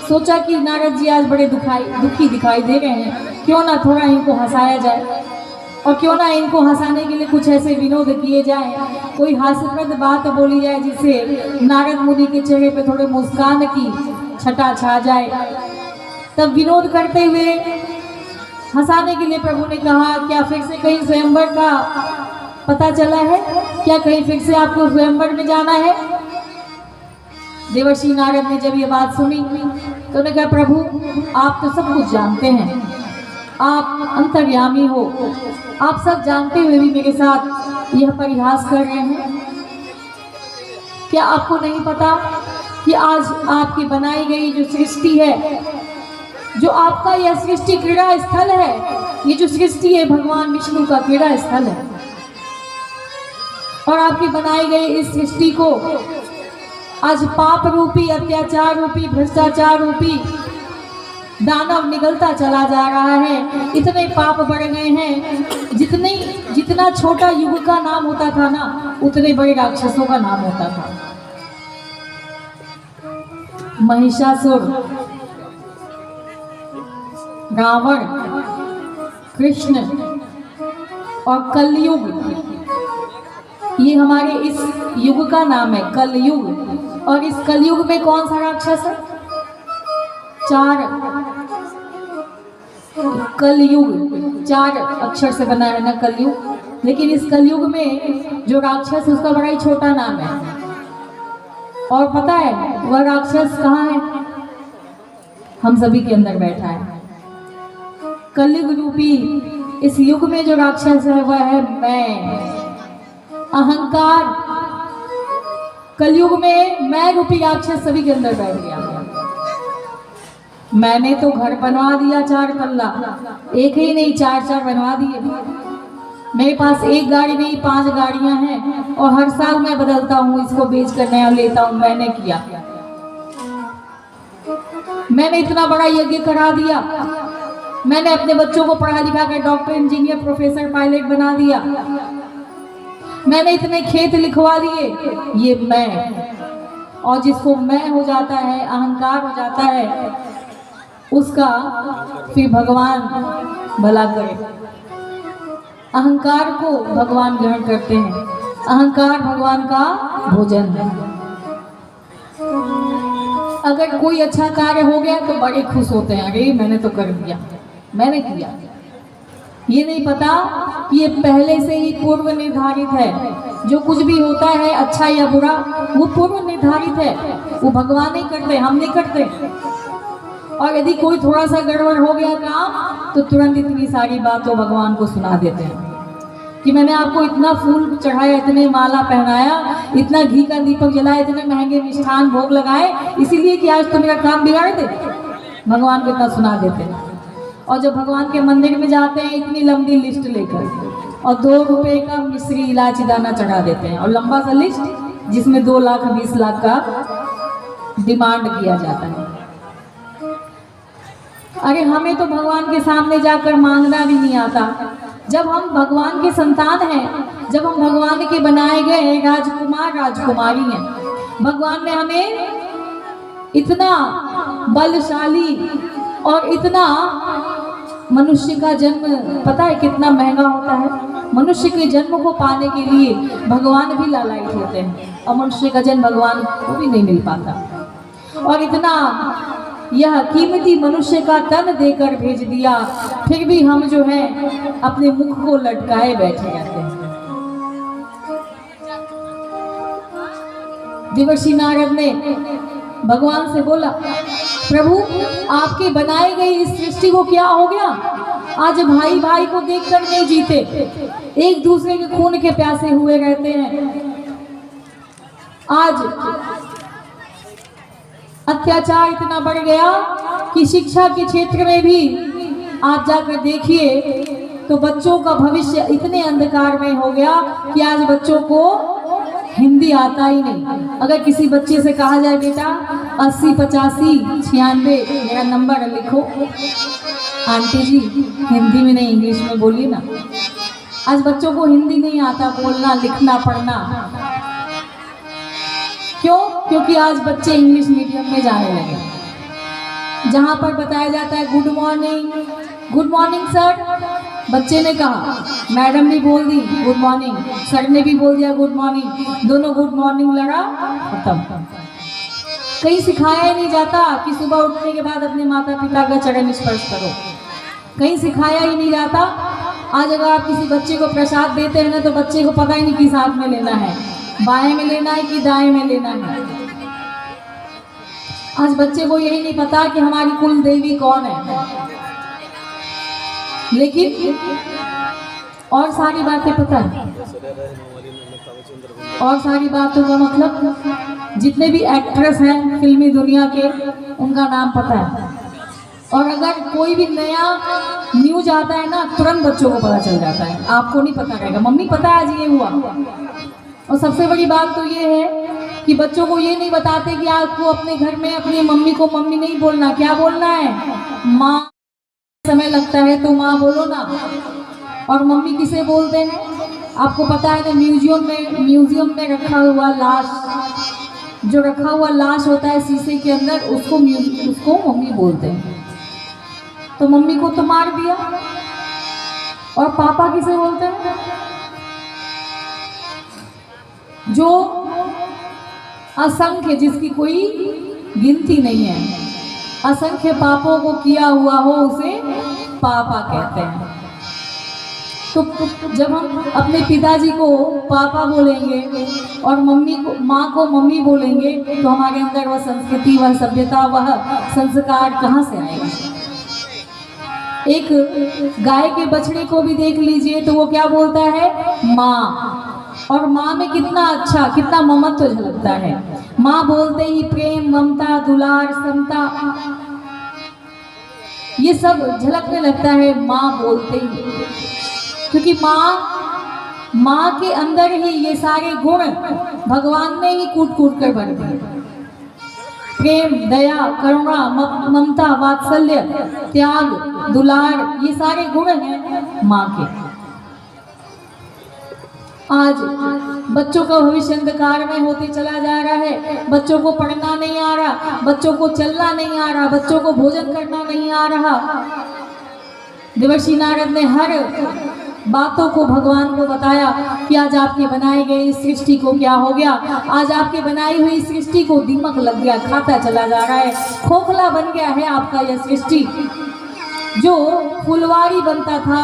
सोचा कि नारद जी आज बड़े दुखी दिखाई दे रहे हैं, क्यों ना थोड़ा इनको हंसाया जाए और क्यों ना इनको हंसाने के लिए कुछ ऐसे विनोद किए जाए, कोई हास्यप्रद बात बोली जाए जिससे नारद मुनि के चेहरे पे थोड़े मुस्कान की छटा छा जाए। तब विनोद करते हुए हंसाने के लिए प्रभु ने कहा, क्या फिर से कहीं स्वयंवर का पता चला है, क्या कहीं फिर से आपको स्वयंवर में जाना है। देवर्षि नारद ने जब ये बात सुनी तो उन्होंने कहा, प्रभु आप तो सब कुछ जानते हैं, आप अंतर्यामी हो, आप सब जानते हुए भी मेरे साथ यह परिहास कर रहे हैं। क्या आपको नहीं पता कि आज आपकी बनाई गई जो सृष्टि है, जो आपका यह सृष्टि क्रीड़ा स्थल है, ये जो सृष्टि है भगवान विष्णु का क्रीड़ा स्थल है। और आपकी बनाई गई इस सृष्टि को आज पाप रूपी, अत्याचार रूपी, भ्रष्टाचार रूपी दानव निगलता चला जा रहा है। इतने पाप बढ़ गए हैं, जितना छोटा युग का नाम होता था ना, उतने बड़े राक्षसों का नाम होता था। महिषासुर, रावण, कृष्ण और कलयुग, ये हमारे इस युग का नाम है, कलयुग। और इस कलयुग में कौन सा राक्षस है? 4 कलयुग, 4 अक्षर से बना है ना कलयुग। लेकिन इस कलयुग में जो राक्षस, उसका बड़ा ही छोटा नाम है। और पता है वह राक्षस कहाँ है? हम सभी के अंदर बैठा है। कलयुग रूपी इस युग में जो राक्षस है वह है मैं, अहंकार। कलयुग में मैं रूपी राक्षस सभी के अंदर बैठ गया। मैंने तो घर बनवा दिया 4 तल्ला, एक ही नहीं 4 बनवा दिए। मेरे पास एक गाड़ी नहीं 5 गाड़ियां हैं और हर साल मैं बदलता हूँ, इसको बेच कर नया लेता हूँ। मैंने किया, मैंने इतना बड़ा यज्ञ करा दिया। मैंने अपने बच्चों को पढ़ा लिखा कर डॉक्टर, इंजीनियर, प्रोफेसर, पायलट बना दिया। मैंने इतने खेत लिखवा दिए। ये मैं, और जिसको मैं हो जाता है, अहंकार हो जाता है, उसका फिर भगवान भला करे। अहंकार को भगवान ग्रहण करते हैं। अहंकार भगवान का भोजन है। अगर कोई अच्छा कार्य हो गया तो बड़े खुश होते हैं, अरे मैंने तो कर दिया, मैंने किया। ये नहीं पता कि ये पहले से ही पूर्व निर्धारित है। जो कुछ भी होता है अच्छा या बुरा, वो पूर्व निर्धारित है। वो भगवान नहीं करते, हम नहीं करते। और यदि कोई थोड़ा सा गड़बड़ हो गया काम, तो तुरंत इतनी सारी बातों भगवान को सुना देते हैं कि मैंने आपको इतना फूल चढ़ाया, इतने माला पहनाया, इतना घी का दीपक जलाया, इतने महंगे मिष्ठान भोग लगाए, इसीलिए कि आज तो मेरा काम बिगाड़ दे। भगवान को इतना सुना देते हैं। और जब भगवान के मंदिर में जाते हैं इतनी लंबी लिस्ट लेकर, और 2 रुपए का मिश्री इलायची दाना चढ़ा देते हैं, और लंबा सा लिस्ट जिसमें 2 लाख 20 लाख का डिमांड किया जाता है। अरे हमें तो भगवान के सामने जाकर मांगना भी नहीं आता। जब हम भगवान के संतान हैं, जब हम भगवान के बनाए गए राजकुमार राजकुमारी हैं, भगवान ने हमें इतना बलशाली और इतना, मनुष्य का जन्म पता है कितना महंगा होता है। मनुष्य के जन्म को पाने के लिए भगवान भी लालायित होते हैं और मनुष्य का जन्म भगवान को भी नहीं मिल पाता। और इतना यह कीमती मनुष्य का तन देकर भेज दिया, फिर भी हम जो है अपने मुख को लटकाए बैठे रहते हैं। देवर्षि नारद ने भगवान से बोला, प्रभु आपके बनाए गए इस सृष्टि को क्या हो गया? आज भाई भाई को देखकर नहीं जीते, एक दूसरे के खून के प्यासे हुए रहते हैं। आज अत्याचार इतना बढ़ गया कि शिक्षा के क्षेत्र में भी आप जाकर देखिए तो बच्चों का भविष्य इतने अंधकार में हो गया कि आज बच्चों को हिंदी आता ही नहीं। अगर किसी बच्चे से कहा जाए बेटा 80 85 96 मेरा नंबर लिखो, आंटी जी हिंदी में नहीं इंग्लिश में बोलिए ना। आज बच्चों को हिंदी नहीं आता बोलना लिखना पढ़ना। क्यों? क्योंकि आज बच्चे इंग्लिश मीडियम में जाने लगे, जहाँ पर बताया जाता है गुड मॉर्निंग सर, बच्चे ने कहा, मैडम भी बोल दी गुड मॉर्निंग, सर ने भी बोल दिया गुड मॉर्निंग, दोनों गुड मॉर्निंग लगा खत्म। कहीं सिखाया ही नहीं जाता कि सुबह उठने के बाद अपने माता पिता का चरण स्पर्श करो, कहीं सिखाया ही नहीं जाता। आज अगर आप किसी बच्चे को प्रसाद देते हैं ना तो बच्चे को पता ही नहीं किस हाथ में लेना है, बाएं में लेना है कि दाएं में लेना है। आज बच्चे को यही नहीं पता कि हमारी कुल देवी कौन है, लेकिन और सारी बातें पता है। और सारी बातों का मतलब जितने भी एक्ट्रेस हैं फिल्मी दुनिया के, उनका नाम पता है। और अगर कोई भी नया न्यूज आता है ना तुरंत बच्चों को पता चल जाता है, आपको नहीं पता रहेगा, मम्मी पता है आज ये हुआ। और सबसे बड़ी बात तो ये है कि बच्चों को ये नहीं बताते कि आपको अपने घर में अपनी मम्मी को मम्मी नहीं बोलना, क्या बोलना है? माँ। समय लगता है तो माँ बोलो ना। और मम्मी किसे बोलते हैं आपको पता है ना? म्यूजियम में रखा हुआ लाश, जो रखा हुआ लाश होता है शीशे के अंदर, उसको मम्मी बोलते हैं। तो मम्मी को तो मार दिया। और पापा किसे बोलते हैं? जो असंख्य, जिसकी कोई गिनती नहीं है, असंख्य पापों को किया हुआ हो उसे पापा कहते हैं। तो जब हम अपने पिताजी को पापा बोलेंगे और माँ को मम्मी बोलेंगे तो हमारे अंदर वह संस्कृति, वह सभ्यता, वह संस्कार कहाँ से आएगा? एक गाय के बछड़े को भी देख लीजिए तो वो क्या बोलता है? माँ। और माँ में कितना अच्छा, कितना ममत्व झलकता है। माँ बोलते ही प्रेम, ममता, दुलार, समता, ये सब झलकने लगता है माँ बोलते ही। क्योंकि माँ के अंदर ही ये सारे गुण भगवान ने ही कूट कूट कर भर दिए। प्रेम, दया, करुणा, ममता, वात्सल्य, त्याग, दुलार, ये सारे गुण हैं माँ के। आज बच्चों का भविष्य अंधकार में होते चला जा रहा है। बच्चों को पढ़ना नहीं आ रहा, बच्चों को चलना नहीं आ रहा, बच्चों को भोजन करना नहीं आ रहा। देवर्षि नारद ने हर बातों को भगवान को बताया कि आज आपके बनाए गए इस सृष्टि को क्या हो गया। आज आपके बनाई हुई सृष्टि को दीमक लग गया, खाता चला जा रहा है, खोखला बन गया है आपका यह सृष्टि। जो फुलवारी बनता था,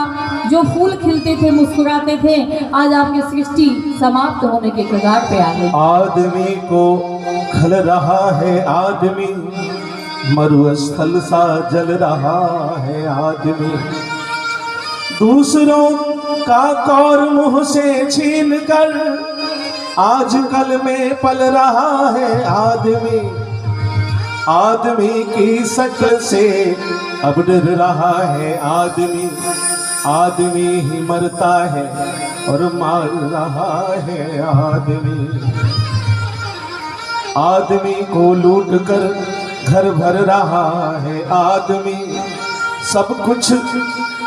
जो फूल खिलते थे, मुस्कुराते थे, आज आपकी सृष्टि समाप्त होने के कगार पे आ गई। आदमी को खल रहा है, आदमी मरुस्थल सा जल रहा है, आदमी दूसरों का कौर मुंह से छीन कर आजकल में पल रहा है, आदमी की शक्ल से अब डर रहा है, आदमी ही मरता है और मार रहा है आदमी। आदमी को लूट कर घर भर रहा है आदमी, सब कुछ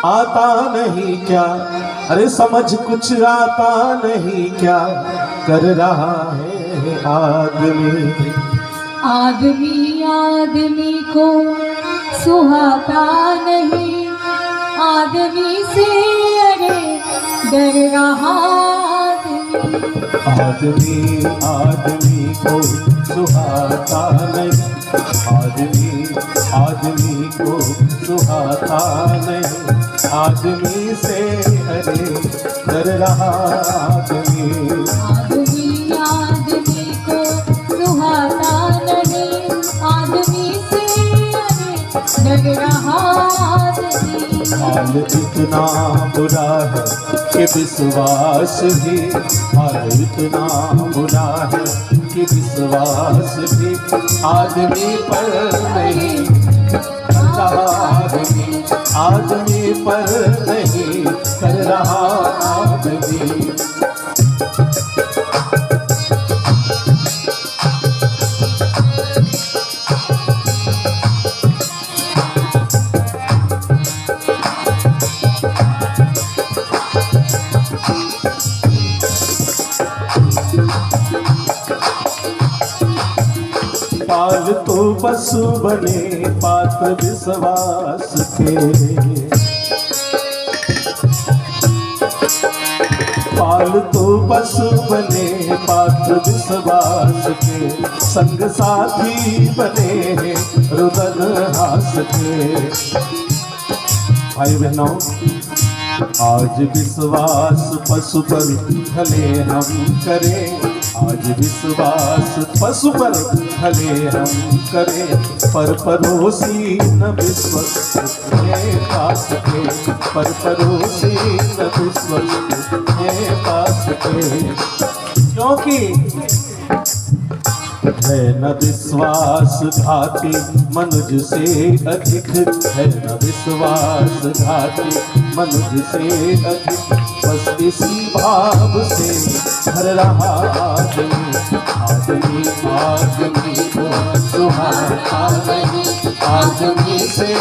आता नहीं क्या, अरे समझ कुछ आता नहीं क्या कर रहा है आदमी। आदमी आदमी को सुहाता नहीं, आदमी से अरे डर रहा आदमी आदमी को सुहाता नहीं, आदमी आदमी को सुहाता नहीं, आदमी से अरे डर रहा आदमी। आदमी आदमी को सुहाता नहीं, आदमी से अरे डर रहा आदमी। हाल इतना बुरा है कि विश्वास भी, हाल इतना बुरा है कि विश्वास भी आदमी पर नहीं कर रहा, आदमी आदमी पर नहीं कर रहा आदमी। पालतू पशु बने पात्र विश्वास के, पालतू पशु बने पात्र विश्वास के, संग साथी बने हैं रुदन हास के। भाई बहनों, आज विश्वास पशु पर भले हम करें, आज विश्वास पशु पर भले हम करें, पर पड़ोसी न विश्वास है पास के, पर पड़ोसी न विश्वास है पास के। क्योंकि है न विश्वास घाती मनुज से अधिक, है न विश्वास घाती मनुज से अधिक, बस इसी भाव से भर रहा आदमी। आदमी आदमी को सुहाता नहीं, आदमी से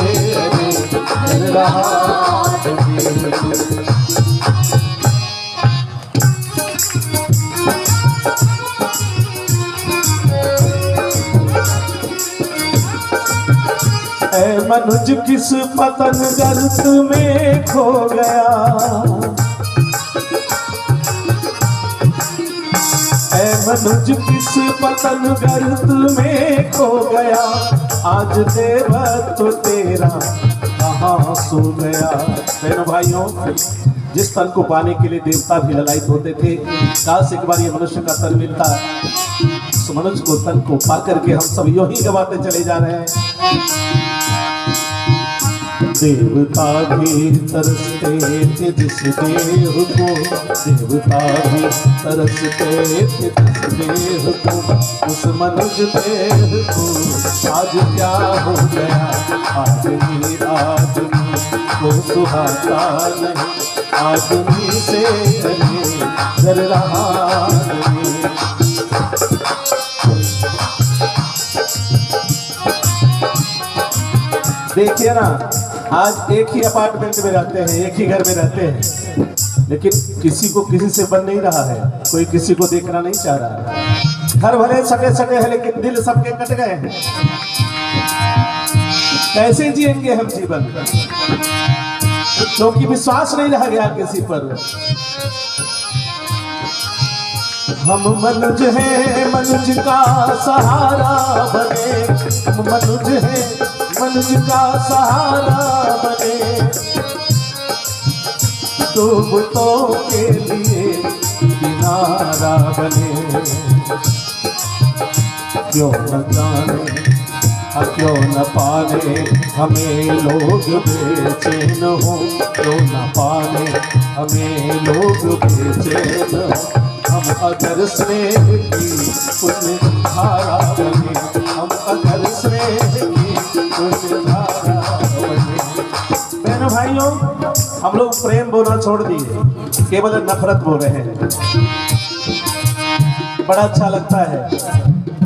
भर रहा आदमी। ऐ मनुज किस पतन गर्त में खो गया, ऐ मनुज किस पतन गर्त में खो गया, आज देवत्व तेरा कहाँ सो गया। बहनों भाइयों, जिस तन को पाने के लिए देवता भी ललायित होते थे, काश एक बार ये मनुष्य का तन मिलता। उस मनुष्य को तन को पा करके हम सब यूं ही गवाते चले जा रहे हैं। देवता भी तरसते थे जिस देव को, देवता भी तरसते थे जिस देव को, उस मनुज देव को आज क्या हो गया। आदमी आदमी को सुहाता नहीं, आदमी से डर रहा आदमी। देखिए ना, आज एक ही अपार्टमेंट में रहते हैं, एक ही घर में रहते हैं, लेकिन किसी को किसी से बन नहीं रहा है, कोई किसी को देखना नहीं चाह रहा है। घर भले सटे सटे हैं, लेकिन दिल सबके कट गए हैं। कैसे जिएंगे हम जीवन, क्योंकि विश्वास नहीं रह गया किसी पर। हम मनुज हैं, मनुज का सहारा बने, हम मनुज हैं, मनुज का सहारा बने, डूबतों के लिए किनारा बने। क्यों न जाने क्यों न पाने हमें लोग बेचैन हो, क्यों न पाने हमें लोग बेचैन हो। हम अगर स्नेह की पुण्य धारा बने, हम अगर स्नेह की पुण्य धारा बने। बहनों भाइयों, हम लोग प्रेम बोलना छोड़ दिए, केवल नफरत बोल रहे हैं। बड़ा अच्छा लगता है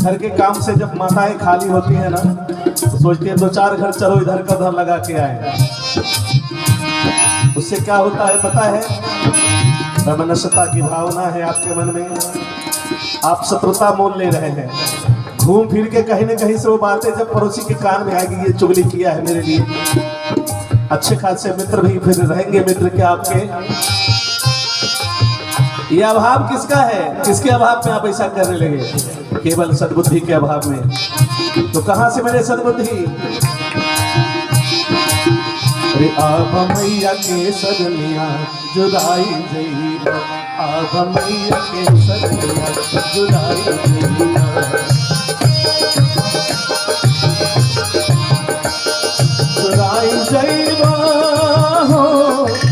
घर के काम से जब माताएं खाली होती है ना तो सोचती है 2-4 घर चलो इधर का उधर लगा के आए। उससे क्या होता है पता है? वैमनस्यता की भावना है आपके मन में, आप शत्रुता मोल ले रहे हैं। घूम फिर के कहीं न कहीं से वो बातें जब पड़ोसी के कान में आएगी, ये चुगली किया है मेरे लिए। अच्छे खासे मित्र भी फिर रहेंगे मित्र के आपके। ये अभाव किसका है? किसके अभाव में आप ऐसा करने लगे? केवल सद्बुद्धि के अभाव में। तो कहां से मेरे सद्बुद्धि? अरे आब मैया के सजनिया जुदाई जइबा, आब मैया के सजनिया जुदाई जइबा, जुदाई जइबा हो,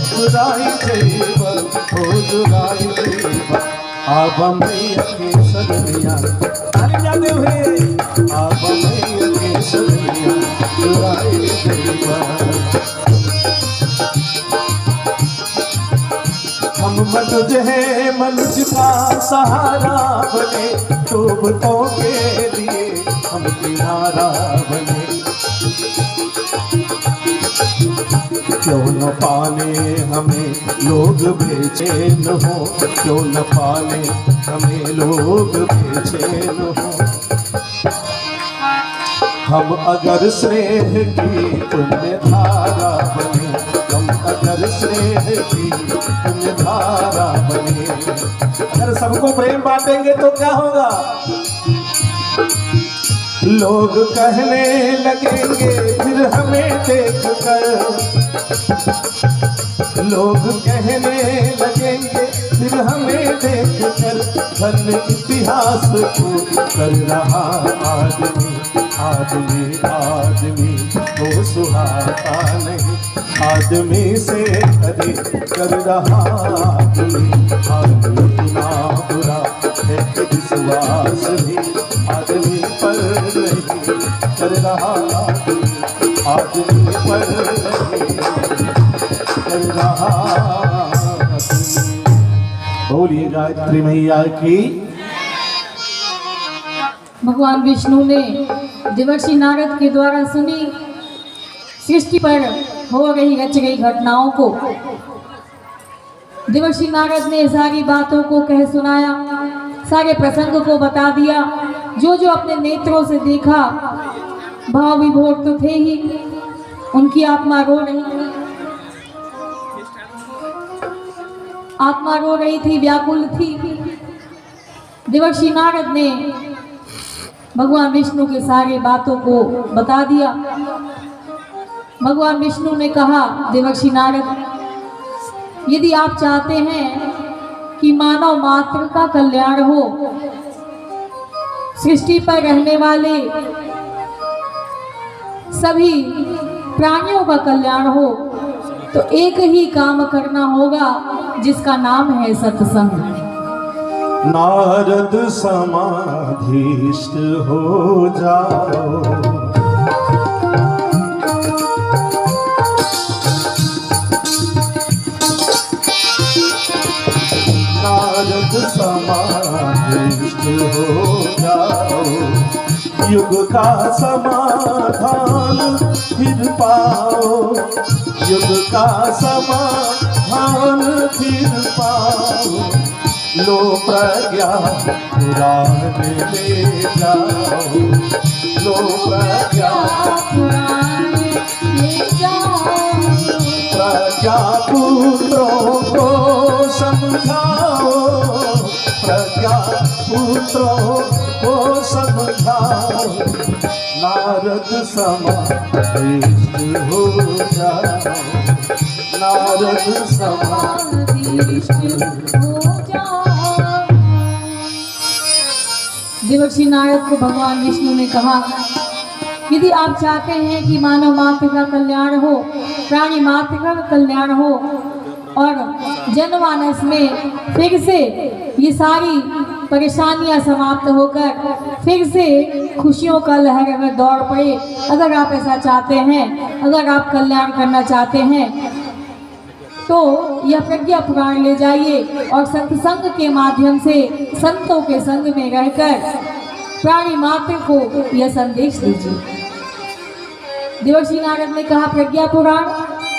जुदाई जइबा हो, जुदाई जइबा, आब मैया के सजनिया। ताली जाते हुए आब मैया के सजनिया जुदाई जइबा। हम मनुज है मनुज का सहारा बने, डूबतों के लिए हम किनारा बने। क्यों न पाने हमें लोग बेचैन हो, क्यों न पाने हमें लोग बेचैन हो। हम अगर स्नेह की पुण्य धारा बने, हम अगर स्नेह की पुण्य धारा बने। अगर सबको प्रेम बांटेंगे तो क्या होगा? लोग कहने लगेंगे फिर हमें देख कर, लोग कहने लगेंगे फिर हमें देख कर, धन इतिहास को कर रहा आदमी, आदमी आदमी को सुहाता नहीं, आदमी से अधिक कर रहा आदमी, आदमी इतना बुरा है कि विश्वास भी आदमी पर नहीं कर रहा आदमी, आदमी पर नहीं कर रहा आदमी। बोलिए गायत्री मैया की। भगवान विष्णु ने देवर्षि नारद के द्वारा सुनी सृष्टि पर हो रही रच गई घटनाओं को। देवर्षि नारद ने सारी बातों को कह सुनाया, सारे प्रसंग को बता दिया। जो जो अपने नेत्रों से देखा, भाव विभोर तो थे ही, उनकी आत्मा रो रही थी, आत्मा रो रही थी, व्याकुल थी। देवर्षि नारद ने भगवान विष्णु के सारे बातों को बता दिया। भगवान विष्णु ने कहा, देवर्षि नारद, यदि आप चाहते हैं कि मानव मात्र का कल्याण हो, सृष्टि पर रहने वाले सभी प्राणियों का कल्याण हो, तो एक ही काम करना होगा जिसका नाम है सत्संग। नारद समाधिष्ठ हो जाओ, नारद समाधिष्ठ हो जाओ, युग का समाधान फिर पाओ, युग का समाधान फिर पाओ। लो प्रज्ञा पुराण ले जाओ, लो प्रज्ञा पुराण ले जाओ, प्रज्ञा पुत्रों को समझाओ, प्रज्ञा पुत्रों को समझाओ। नारद समाधिष्ठ हो जाओ, नारद समाधिष्ठ हो जाओ। देवर्षि नारद को भगवान विष्णु ने कहा, यदि आप चाहते हैं कि मानव मात्र का कल्याण हो, प्राणी मात्र का कल्याण हो और जनमानस में फिर से ये सारी परेशानियां समाप्त होकर फिर से खुशियों का लहर अगर दौड़ पड़े, अगर आप ऐसा चाहते हैं, अगर आप कल्याण करना चाहते हैं, तो यह प्रज्ञा पुराण ले जाइए और सत्संग के माध्यम से संतों के संग में रहकर प्राणी मात्र को यह संदेश दीजिए। देवर्षि नारद ने कहा, प्रज्ञा पुराण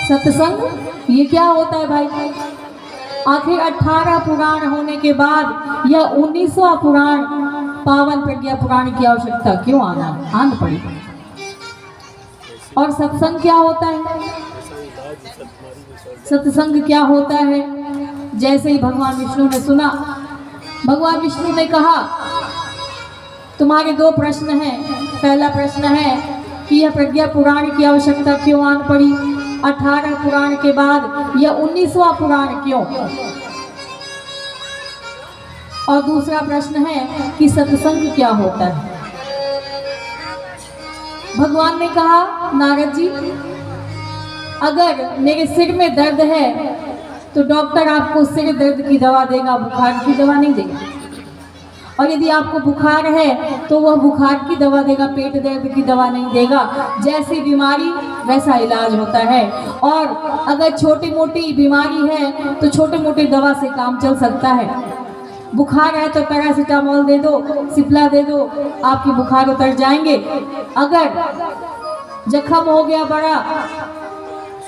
सत्संग ये क्या होता है भाई? आखिर 18 पुराण होने के बाद यह 19वां पुराण पावन प्रज्ञा पुराण की आवश्यकता क्यों आन पड़ी? और सत्संग क्या होता है? सत्संग क्या होता है? जैसे ही भगवान विष्णु ने सुना, भगवान विष्णु ने कहा, तुम्हारे 2 प्रश्न हैं। पहला प्रश्न है कि यह प्रज्ञा पुराण की आवश्यकता क्यों आन पड़ी? 18 पुराण के बाद यह 19वां पुराण क्यों? और दूसरा प्रश्न है कि सत्संग क्या होता है? भगवान ने कहा, नारद जी, अगर मेरे सिर में दर्द है तो डॉक्टर आपको सिर दर्द की दवा देगा, बुखार की दवा नहीं देगा। और यदि आपको बुखार है तो वह बुखार की दवा देगा, पेट दर्द की दवा नहीं देगा। जैसी बीमारी वैसा इलाज होता है। और अगर छोटी मोटी बीमारी है तो छोटे मोटे दवा से काम चल सकता है। बुखार है तो पैरासीटामोल दे दो, सिप्ला दे दो, आपकी बुखार उतर जाएंगे। अगर जख्म हो गया बड़ा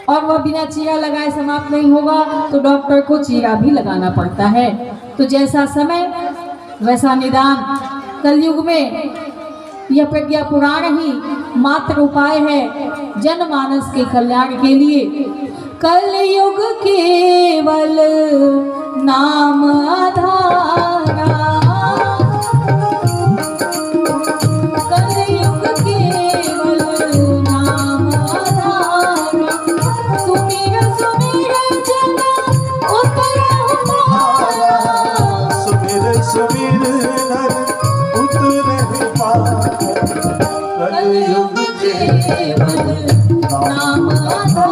और वह बिना चीरा लगाए समाप्त नहीं होगा तो डॉक्टर को चीरा भी लगाना पड़ता है। तो जैसा समय वैसा निदान। कलयुग में यह प्रज्ञा पुराण ही मात्र उपाय है जनमानस के कल्याण के लिए। कलयुग केवल नाम आधारा, कलयुग केवल नाम आधारा, सुमिर सुमिर जन उतरहि पारा, सुमिर सुमिर नर उतरहि पारा, कलयुग केवल नाम आधारा।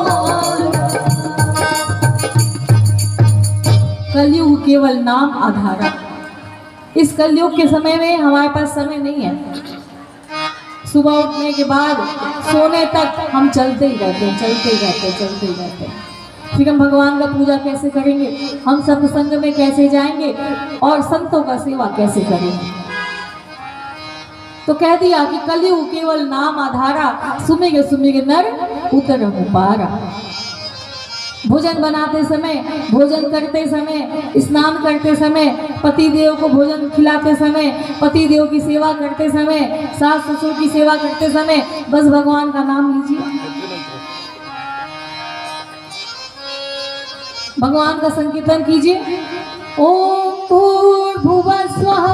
कलयुग केवल नाम आधारा। इस कलयुग के समय में हमारे पास समय नहीं है। सुबह उठने के बाद सोने तक हम चलते ही रहते हैं, चलते ही रहते हैं, चलते ही रहते हैं। फिर हम भगवान का पूजा कैसे करेंगे? हम सत्संग में कैसे जाएंगे? और संतों का सेवा कैसे करेंगे? तो कह दिया कि कलयुग केवल नाम आधारा, सुमिर सुमिर नर उतरहि पारा। भोजन बनाते समय, भोजन करते समय, स्नान करते समय, पति देव को भोजन खिलाते समय, पति देव की सेवा करते समय, सास ससुर की सेवा करते समय बस भगवान का नाम लीजिए, भगवान का संकीर्तन कीजिए। ओम भूर्भुवः स्वः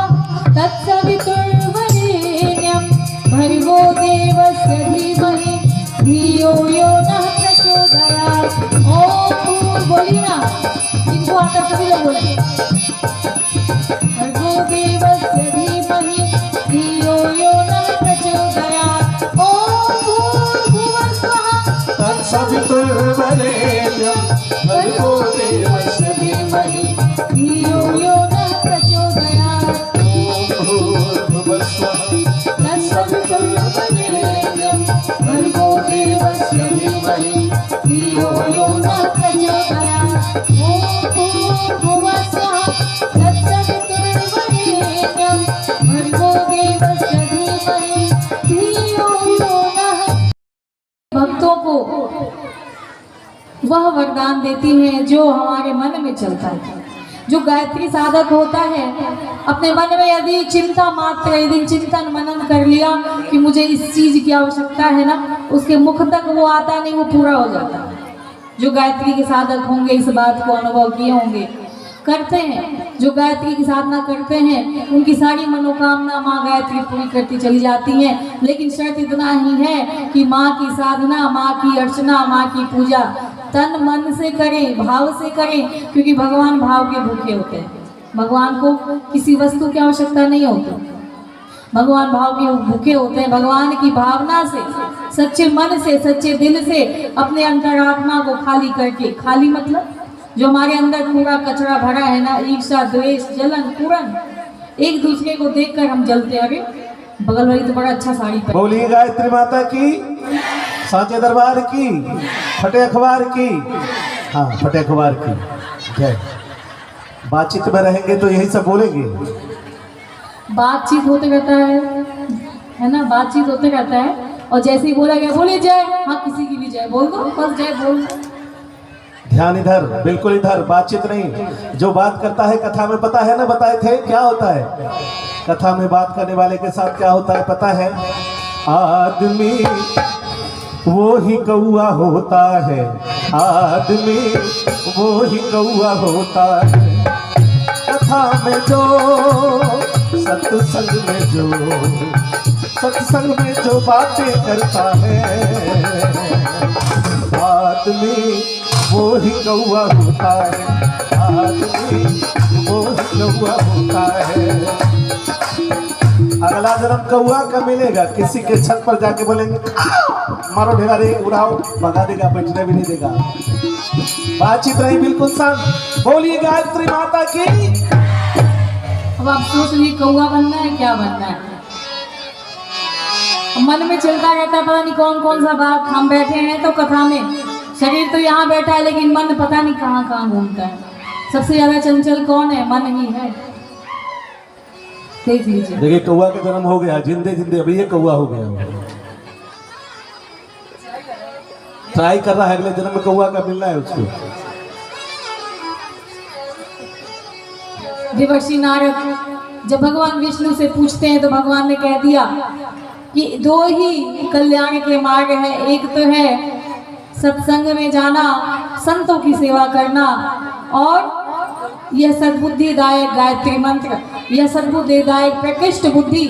तत्सवितुर्वरेण्यं भर्गो देवस्य धीमहि धियो यो नः प्रचोदयात्। ओम बोलिए ना, जिनको आता सभी लोग बोले। भर्गो देवस्य धीमहि धियो यो नः प्रचोदयात्। ओम भूर्भुवः स्वः तत्सवितुर्वरेण्यं भर्गो देवस्य धीमहि धियो यो नः प्रचोदयात्। भूर्भुवः स्वः तत्सवितुर्वरेण्यं भर्गो देवस्य धीमहि धियो यो नः प्रचोदयात्। ओम भूर्भुवः स्वः तत्सवितुर्वरेण्यं भर्गो देवस्य धीमहि धियो यो नः। भक्तों को वह वरदान देती है जो हमारे मन में चलता है। जो गायत्री साधक होता है, अपने मन में यदि चिंता मात्र, यदि चिंतन मनन कर लिया कि मुझे इस चीज की आवश्यकता है ना, उसके मुख तक वो आता नहीं, वो पूरा हो जाता है। जो गायत्री के साधक होंगे इस बात को अनुभव किए होंगे, करते हैं। जो गायत्री की साधना करते हैं उनकी सारी मनोकामना माँ गायत्री पूरी करती चली जाती हैं। लेकिन शर्त इतना ही है कि माँ की साधना, माँ की अर्चना, माँ की पूजा तन मन से करें, भाव से करें, क्योंकि भगवान भाव के भूखे होते हैं। भगवान को किसी वस्तु की आवश्यकता नहीं होती, भगवान भाव के भूखे होते हैं। भगवान की भावना से, सच्चे मन से, सच्चे दिल से अपने अंतरात्मा को खाली करके, खाली मतलब जो हमारे अंदर पूरा कचरा भरा है ना, ईर्ष्या, द्वेष, जलन, पूरन, एक दूसरे को देखकर हम जलते। अरे बगल वाली तो बड़ा अच्छा साड़ी पहनी। बोलिए गायत्री माता की, सांचे दरबार की, फटे अखबार की। हाँ, फटे अखबार की जय। बातचीत में रहेंगे तो यही सब बोलेंगे। बातचीत होते रहता है ना, बातचीत होते रहता है। और जैसे ही बोला गया बोले जय, हाँ किसी की भी जय बोल दो, बस जय बोल दो। ध्यान इधर, बिल्कुल इधर, बातचीत नहीं। जो बात करता है कथा में पता है ना, बताए थे क्या होता है कथा में बात करने वाले के साथ क्या होता है पता है? आदमी वो ही कौआ होता है, आदमी वो ही कौआ होता है। कथा में जो, सत्संग में जो बातें करता है, आदमी वो ही कौआ होता है, आदमी वो ही कौआ होता है। अगला जन्म कौआ का मिलेगा, किसी के छत पर जाके बोलेंगे मारो ढेला रे, उड़ाओ, भगा देगा, बैठने भी नहीं देगा। बातचीत रही बिल्कुल शांत। बोलिए गायत्री माता की। अब आप सोच ली कौआ बनना है क्या बनना है, मन में चलता रहता है पता नहीं कौन कौन सा बात। हम बैठे हैं तो कथा में, शरीर तो यहाँ बैठा है लेकिन मन पता नहीं कहाँ कहाँ घूमता है। सबसे ज्यादा चंचल कौन है? मन ही है। देख लीजिए, देखिए कौआ का जन्म हो गया, जिंदे जिंदे अभी ये कौआ हो गया। ट्राई कर रहा है अगले जन्म में कौआ का मिलना है उसको। देवर्षि नारद जब भगवान विष्णु से पूछते हैं तो भगवान ने कह दिया कि दो ही कल्याण के मार्ग है, एक तो है सत्संग में जाना, संतों की सेवा करना, और यह सद्बुद्धिदायक गायत्री मंत्र, यह सद्बुद्धिदायक प्रकृष्ट बुद्धि,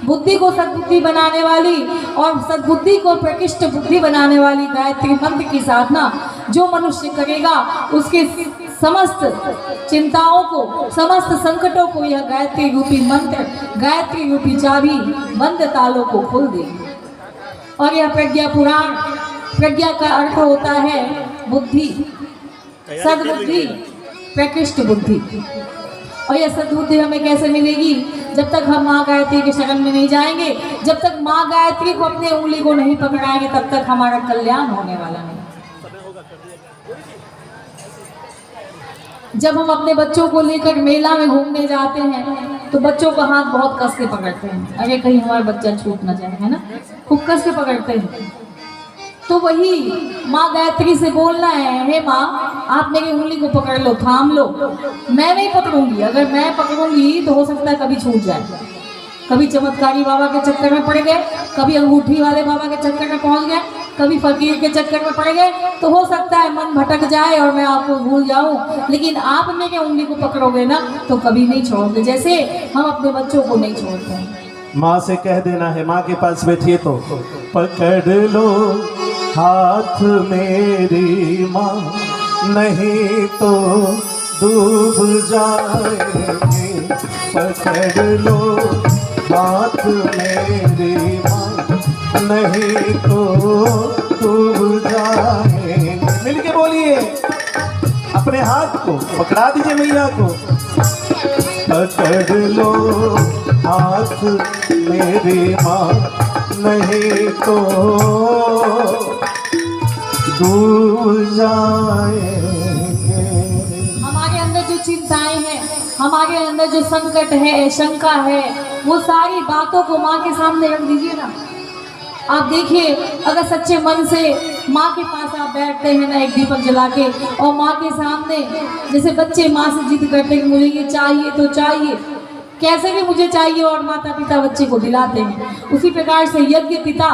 बुद्धि को सद्बुद्धि बनाने वाली और सद्बुद्धि को प्रकृष्ट बुद्धि बनाने वाली गायत्री मंत्र की साधना जो मनुष्य करेगा उसके समस्त चिंताओं को, समस्त संकटों को यह गायत्री रूपी मंत्र, गायत्री रूपी चाबी बंद तालों को खोल देगी। और यह प्रज्ञा पुराण, प्रज्ञा का अर्थ होता है बुद्धि, सद्बुद्धि, प्रकृष्ट बुद्धि। और यह सद्बुद्धि हमें कैसे मिलेगी? जब तक हम माँ गायत्री के शरण में नहीं जाएंगे, जब तक माँ गायत्री को अपने उंगली को नहीं पकड़ाएंगे, तब तक हमारा कल्याण होने वाला नहीं। जब हम अपने बच्चों को लेकर मेला में घूमने जाते हैं तो बच्चों का हाथ बहुत कस के पकड़ते हैं, अरे कहीं हमारा बच्चा छूट ना जाए, है ना, खूब कस के पकड़ते हैं। तो वही माँ गायत्री से बोलना है, हे माँ आप मेरी उंगली को पकड़ लो, थाम लो, मैं नहीं पकड़ूंगी। अगर मैं पकड़ूंगी तो हो सकता है कभी छूट जाए, कभी चमत्कारी बाबा के चक्कर में पड़ गए, कभी अंगूठी वाले बाबा के चक्कर में पहुंच गए, कभी फकीर के चक्कर में पड़ गए, तो हो सकता है मन भटक जाए और मैं आपको भूल जाऊं। लेकिन आप मेरी उंगली को पकड़ोगे ना तो कभी नहीं छोड़ोगे, जैसे हम अपने बच्चों को नहीं छोड़ते हैं। माँ से कह देना है, माँ के पास बैठिए तो पकड़ लो हाथ मेरी माँ, नहीं तो डूब जाएंगे। पकड़ लो हाथ मेरी माँ, नहीं तो डूब जाएंगे। मिलके बोलिए, अपने हाथ को पकड़ा दीजिए मैया को। पकड़ लो हाथ मेरी माँ, नहीं तो डूब जाएंगे। हमारे अंदर जो चिंताएं हैं, हमारे अंदर जो संकट है, शंका है, वो सारी बातों को माँ के सामने रख दीजिए ना। आप देखिए, अगर सच्चे मन से माँ के पास आप बैठते हैं ना एक दीपक जला के, और माँ के सामने जैसे बच्चे माँ से जिद करते हैं कि मुझे ये चाहिए तो चाहिए, कैसे भी मुझे चाहिए, और माता पिता बच्चे को दिलाते हैं। उसी प्रकार से यज्ञ पिता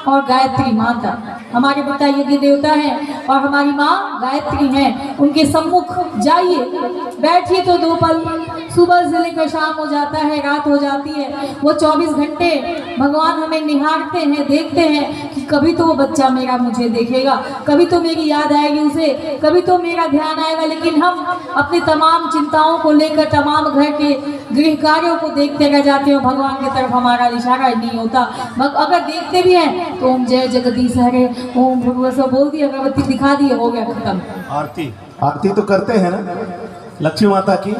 और गायत्री माता, हमारे पिता यज्ञ देवता हैं और हमारी माँ गायत्री हैं। उनके सम्मुख जाइए, बैठिए तो दो पल, सुबह से लेकर शाम हो जाता है, रात हो जाती है, वो 24 घंटे भगवान हमें निहारते हैं, देखते हैं कि कभी तो वो बच्चा मेरा मुझे देखेगा, कभी तो मेरी याद आएगी उसे, कभी तो मेरा ध्यान आएगा। लेकिन हम अपनी तमाम चिंताओं को लेकर, तमाम घर के गृह कार्यों को देखते रह जाते हैं, भगवान की तरफ हमारा इशारा नहीं होता। अगर देखते भी हैं तो ओम जय जगदीश हरे, ओम भगवत बोल दी, अगरबत्ती दिखा दी, हो गया खत्म। आरती आरती तो करते हैं ना लक्ष्मी माता की,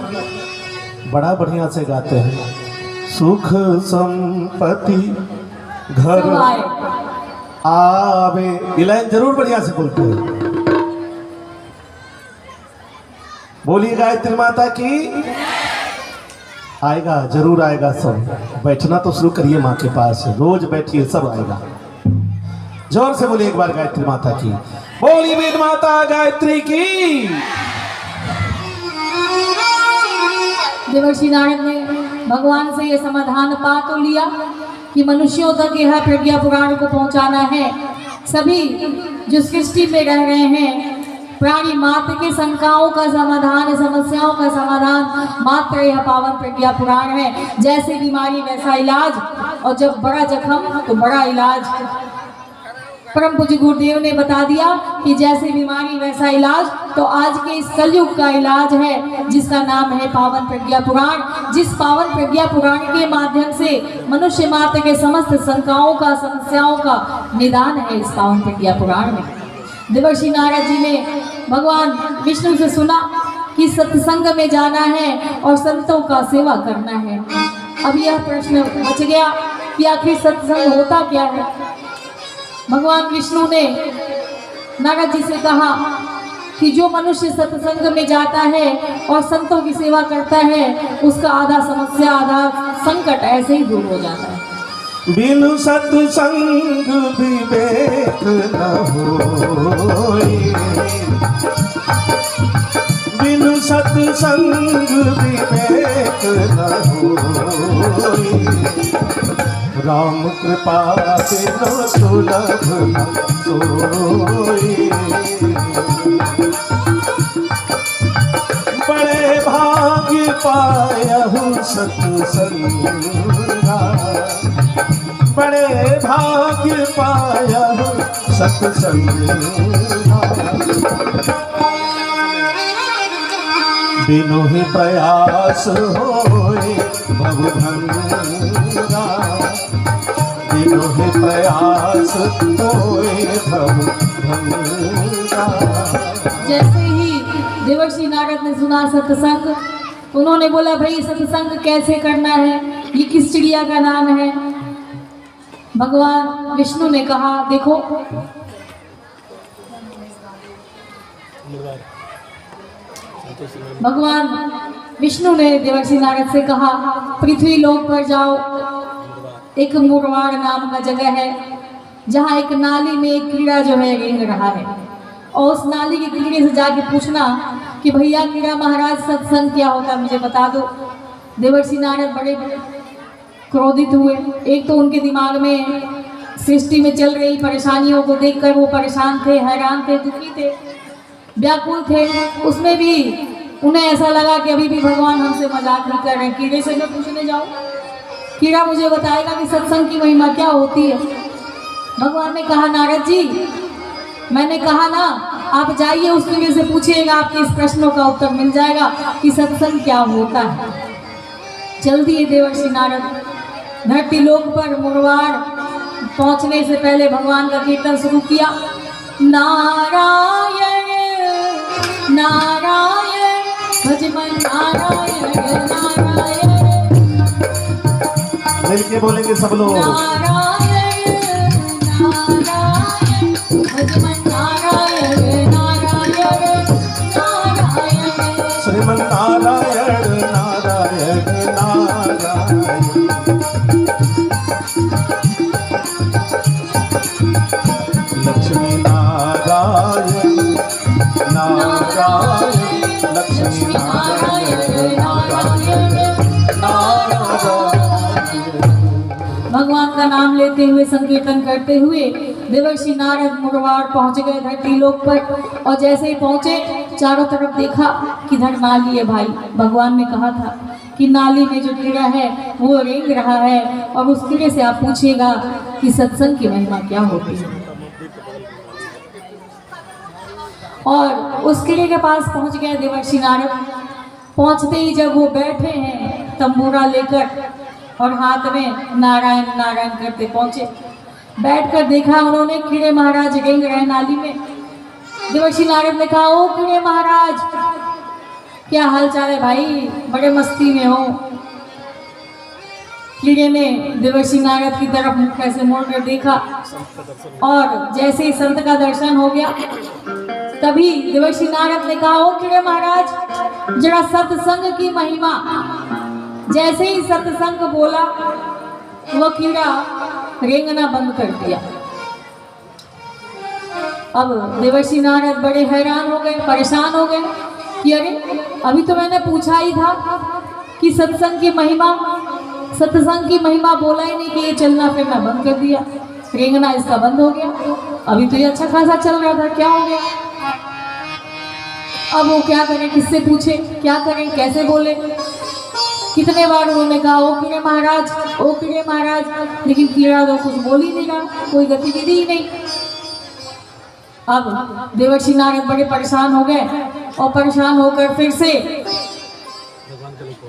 बड़ा बढ़िया से गाते हैं। सुख संपत्ति घर सब आए। आवे, ये लाइन जरूर बढ़िया से बोलते हैं। बोलिए गायत्री माता की। आएगा, जरूर आएगा सब। बैठना तो शुरू करिए माँ के पास, रोज बैठिए, सब आएगा। जोर से बोलिए एक बार गायत्री माता की, बोली वेद माता गायत्री की। देवर्षि नारद ने भगवान से यह समाधान पा तो लिया कि मनुष्यों तक यह प्रज्ञा पुराण को पहुंचाना है। सभी जो सृष्टि में रह रहे हैं प्राणी मात्र के शंकाओं का समाधान, समस्याओं का समाधान मात्र यह पावन प्रज्ञा पुराण है। जैसे बीमारी वैसा इलाज, और जब बड़ा जख्म तो बड़ा इलाज। परम पूज्य गुरुदेव ने बता दिया कि जैसे बीमारी वैसा इलाज, तो आज के इस कलयुग का इलाज है जिसका नाम है पावन प्रज्ञा पुराण। जिस पावन प्रज्ञा पुराण के माध्यम से मनुष्य मात्र के समस्त शंकाओं का, समस्याओं का निदान है इस पावन प्रज्ञा पुराण में। देवर्षि नारद जी ने भगवान विष्णु से सुना कि सत्संग में जाना है और संतों का सेवा करना है। अब यह प्रश्न बच गया कि आखिर सत्संग होता क्या है। भगवान विष्णु ने नारद जी से कहा कि जो मनुष्य सत्संग में जाता है और संतों की सेवा करता है, उसका आधा समस्या, आधा संकट ऐसे ही दूर हो जाता है। बिनु सत्संग विवेक न होई, बिनु सत्संग विवेक न होई, राम कृपा बिनु सुलभ न सोई। बड़े भाग्य पायहु सत्संगा, बड़े भाग्य पायहु सत्संगा, बिनु ही प्रयास होए भव भंगा, बिनु ही प्रयास होए भव भंगा। जैसे ही देवर्षि नारद ने सुना सत्संग, उन्होंने बोला भाई सत्संग कैसे करना है, ये किस चिड़िया का नाम है। भगवान विष्णु ने कहा देखो, भगवान विष्णु ने देवर्षि नारद से कहा पृथ्वी लोक पर जाओ, एक मुरवाड़ नाम का जगह है जहाँ एक नाली में एक कीड़ा जो है रेंग रहा है, और उस नाली के कीड़े से जाके पूछना कि भैया कीड़ा महाराज सत्संग क्या होता है, मुझे बता दो। देवर्षि नारद बड़े क्रोधित हुए। एक तो उनके दिमाग में सृष्टि में चल रही परेशानियों को देखकर वो परेशान थे, हैरान थे, दुखी थे, व्याकुल थे। उसमें भी उन्हें ऐसा लगा कि अभी भी भगवान हमसे मजाक नहीं कर रहे हैं। कीड़े से मैं पूछने जाऊँ, कीड़ा मुझे बताएगा कि सत्संग की महिमा क्या होती है। भगवान ने कहा नारद जी, मैंने कहा ना आप जाइए उस कीड़े से पूछिएगा, आपके इस प्रश्नों का उत्तर मिल जाएगा कि सत्संग क्या होता है। चल दिए देवर्षि नारद। धरती लोक पर मुरवाड़ पहुंचने से पहले भगवान का कीर्तन शुरू किया। नारायण नारायण भजमन नारायण नारायण, मिलके बोलेंगे सब लोग। नारायण नारायण भजमन नारायण नारायण नारायण, श्रीमन नारायण नारायण नारायण, लक्ष्मी नारायण नारायण, लक्ष्मी नारायण नारायण नारायण। भगवान का नाम लेते हुए, संकीर्तन करते हुए देवर्षि नारद मुरवाड़ पहुंच गए धरती लोक पर। और जैसे ही पहुंचे चारों तरफ देखा कि धर नाली है। भाई भगवान ने कहा था कि नाली में जो कीड़ा है वो रेंग रहा है, और उस कीड़े से आप पूछिएगा कि सत्संग की महिमा क्या होती है। और उस कीड़े के पास पहुंच गए देवर्षि नारद। पहुंचते ही जब वो बैठे हैं तंबूरा लेकर और हाथ में नारायण नारायण करते पहुंचे, बैठकर देखा उन्होंने कीड़े महाराज रेंग रहे नाली में। देवर्षि नारद ने कहा ओ कीड़े महाराज, क्या हाल चाल है भाई, बड़े मस्ती में हो। कीड़े ने देवर्षि नारद की तरफ मुख ऐसे मोड़कर देखा, और जैसे ही संत का दर्शन हो गया तभी देवर्षि नारद ने कहा ओ कीड़े महाराज, जरा सत्संग की महिमा जैसे ही सत्संग बोला वह कीड़ा रेंगना बंद कर दिया। अब देवर्षि नारद बड़े हैरान हो गए, परेशान हो गए कि अरे अभी तो मैंने पूछा ही था कि सत्संग की महिमा बोला ही नहीं कि ये चलना फिरना बंद कर दिया, रेंगना इसका बंद हो गया। अभी तो ये अच्छा खासा चल रहा था, क्या हो गया? अब वो क्या करें, किससे पूछे, क्या करें, कैसे बोले? कितने बार उन्होंने कहा ओ कीड़े महाराज, ओ कीड़े महाराज, लेकिन कीड़ा तो कुछ बोल ही नहीं रहा, कोई गतिविधि ही नहीं। अब देवर्षि नारद बड़े परेशान हो गए और परेशान होकर फिर से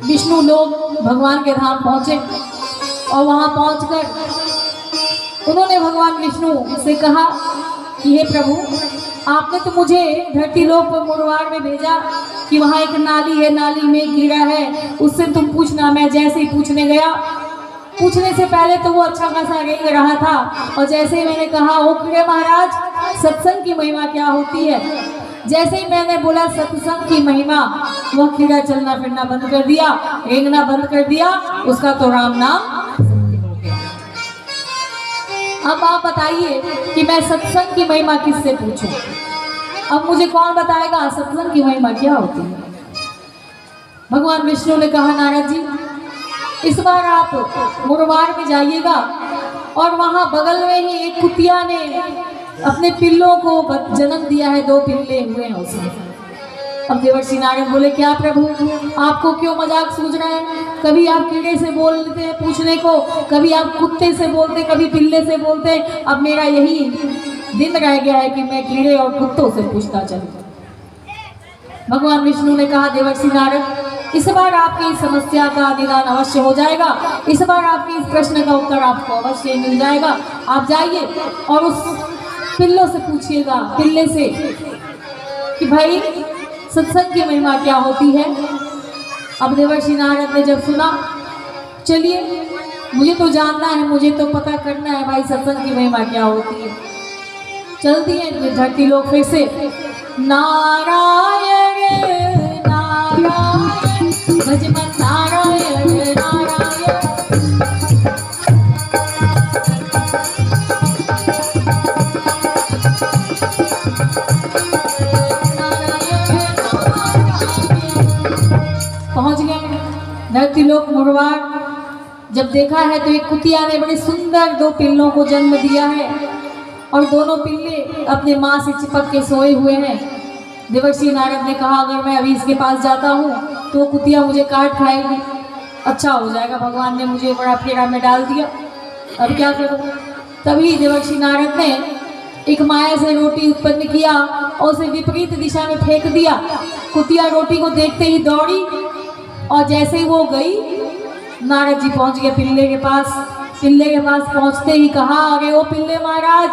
विष्णु लोग भगवान के धाम पहुंचे और वहां पहुंचकर उन्होंने भगवान विष्णु से कहा कि हे प्रभु, आपने तो मुझे धरती लोक पर मुरवाड़ में भेजा कि वहाँ एक नाली है, नाली में कीड़ा है, उससे तुम पूछना। मैं जैसे ही पूछने गया, पूछने से पहले तो वो अच्छा खासा रेंग रहा था और जैसे ही मैंने कहा ओ कीड़े महाराज, सत्संग की महिमा क्या होती है, जैसे ही मैंने बोला सत्संग की महिमा, वह कीड़ा चलना फिरना बंद कर दिया, रेंगना बंद कर दिया, उसका तो राम नाम। अब आप बताइए कि मैं सत्संग की महिमा किससे पूछूं? अब मुझे कौन बताएगा सत्संग की महिमा क्या होती है? भगवान विष्णु ने कहा नारद जी, इस बार आप मुरवाड़ में जाइएगा और वहां बगल में ही एक कुतिया ने अपने पिल्लों को जन्म दिया है, 2 पिल्ले हुए हैं उसमें। अब देवर्षि नारद बोले क्या प्रभु, आपको क्यों मजाक सूझ रहा है? कभी आप कीड़े से बोलते हैं पूछने को, कभी आप कुत्ते से बोलते, कभी पिल्ले से बोलते। अब मेरा यही दिन रह गया है कि मैं कीड़े और कुत्तों से पूछता चलूं। भगवान विष्णु ने कहा देवर्षि नारद, इस बार आपकी इस समस्या का निदान अवश्य हो जाएगा, इस बार आपके इस प्रश्न का उत्तर आपको अवश्य मिल जाएगा। आप जाइए और उस पिल्लों से पूछिएगा, पिल्ले से, कि भाई सत्संग की महिमा क्या होती है। अब देवर्षि नारद ने जब सुना, चलिए मुझे तो जानना है, मुझे तो पता करना है भाई सत्संग की महिमा क्या होती है। चलती है धरती लोग फिर से नारायण नारायण भजमन नारायण नारायण। पहुंच गए धरती लोक मुरवाड़। जब देखा है तो एक कुतिया ने बड़े सुंदर 2 पिल्लों को जन्म दिया है और दोनों पिल्ले अपने माँ से चिपक के सोए हुए हैं। देवर्षि नारद ने कहा अगर मैं अभी इसके पास जाता हूँ तो कुतिया मुझे काट खाएगी, अच्छा हो जाएगा, भगवान ने मुझे बड़ा फेरा में डाल दिया, अब क्या करूँ। तभी देवर्षि नारद ने एक माया से रोटी उत्पन्न किया और उसे विपरीत दिशा में फेंक दिया। कुतिया रोटी को देखते ही दौड़ी और जैसे ही वो गई, नारद जी पहुंच गए पिल्ले के पास। पिल्ले के पास पहुंचते ही कहा अरे ओ पिल्ले महाराज,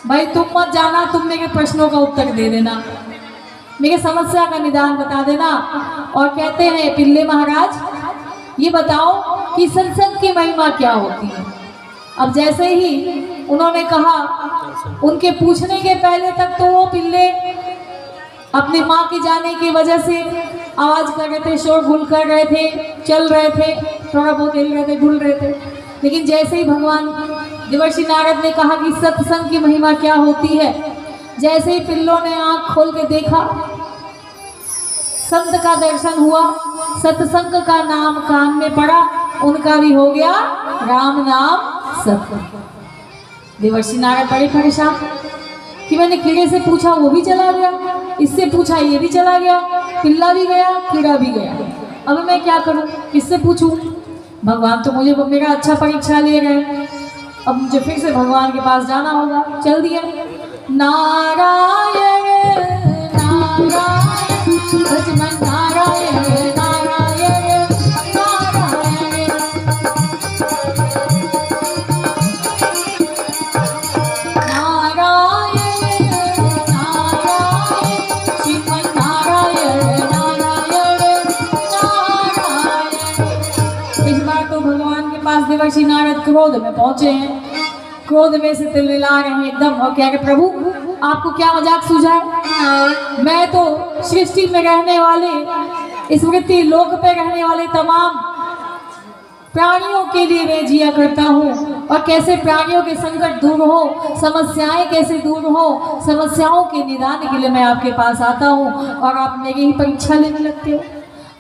भाई तुम मत जाना, तुम मेरे प्रश्नों का उत्तर दे देना, मेरे समस्या का निदान बता देना। और कहते हैं पिल्ले महाराज ये बताओ कि सत्संग की महिमा क्या होती है। अब जैसे ही उन्होंने कहा, उनके पूछने के पहले तक तो वो पिल्ले अपने माँ के जाने की वजह से आवाज कर रहे थे, शोरगुल कर रहे थे, चल रहे थे, थोड़ा बहुत हिल रहे थे, डुल रहे थे। लेकिन जैसे ही भगवान देवर्षि नारद ने कहा कि सत्संग की महिमा क्या होती है, जैसे ही पिल्लों ने आंख खोल के देखा, संत का दर्शन हुआ, सत्संग का नाम कान में पड़ा, उनका भी हो गया राम नाम सत्य। देवर्षि नारद बड़े परेशान कि मैंने कीड़े से पूछा वो भी चला गया, इससे पूछा ये भी चला गया, पिल्ला भी गया, कीड़ा भी गया, अब मैं क्या करूं, किससे पूछूं? भगवान तो मुझे मेरा अच्छा परीक्षा ले रहे हैं, अब मुझे फिर से भगवान के पास जाना होगा। चल दिया नारायण नारायण भजमन नारायण नारायण नारायण। देवर्षि नारद क्रोध में पहुंचे हैं, क्रोध में से तिलमिला रहे हैं एकदम और कह रहे प्रभु आपको क्या मजाक सूझा है? मैं तो सृष्टि में रहने वाले, स्मृति लोक पे रहने वाले तमाम प्राणियों के लिए मैं जिया करता हूँ और कैसे प्राणियों के संकट दूर हो, समस्याएं कैसे दूर हो, समस्याओं के निदान के लिए मैं आपके पास आता हूँ और आप मेरी ही परीक्षा लेने लगते हो।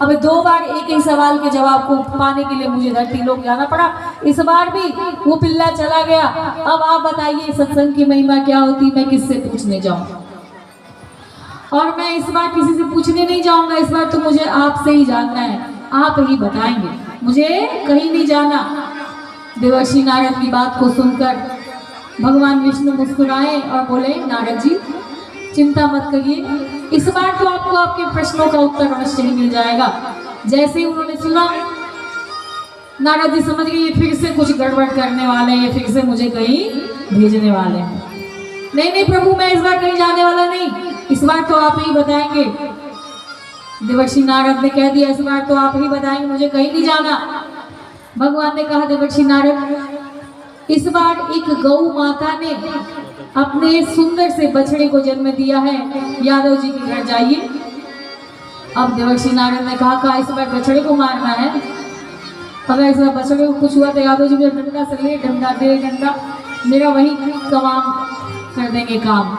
अब 2 बार एक ही सवाल के जवाब को पाने के लिए मुझे धरती लोक जाना पड़ा। इस बार भी वो पिल्ला चला गया। अब आप बताइए सत्संग की महिमा क्या होती, मैं किससे पूछने जाऊँ? और मैं इस बार किसी से पूछने नहीं जाऊंगा, इस बार तो मुझे आपसे ही जानना है, आप ही बताएंगे, मुझे कहीं नहीं जाना। देवर्षि नारद की बात को सुनकर भगवान विष्णु मुस्कुराए और बोले, नारद जी चिंता मत करिए, इस बार तो आपको आपके प्रश्नों का उत्तर अवश्य ही मिल जाएगा। जैसे ही उन्होंने सुना, नारद जी समझ गए ये फिर से कुछ गड़बड़ करने वाले हैं, ये फिर से मुझे कहीं भेजने वाले हैं। नहीं नहीं प्रभु, मैं इस बार कहीं जाने वाला नहीं, इस बार तो आप ही बताएंगे। देवर्षि नारद ने कह दिया, इस बार तो आप ही बताएंगे, मुझे कहीं नहीं जाना। भगवान ने कहा, देवर्षि नारद इस बार एक गौ माता ने अपने सुंदर से बछड़े को जन्म दिया है, यादव जी के घर जाइए। अब देवर्षि नारद ने कहा इस बार बछड़े को मारना है, अगर इस बार बछड़े को कुछ हुआ तो यादव जी मेरा डंडा से ले, डंडा दे डंडा, मेरा वही तमाम कर देंगे काम।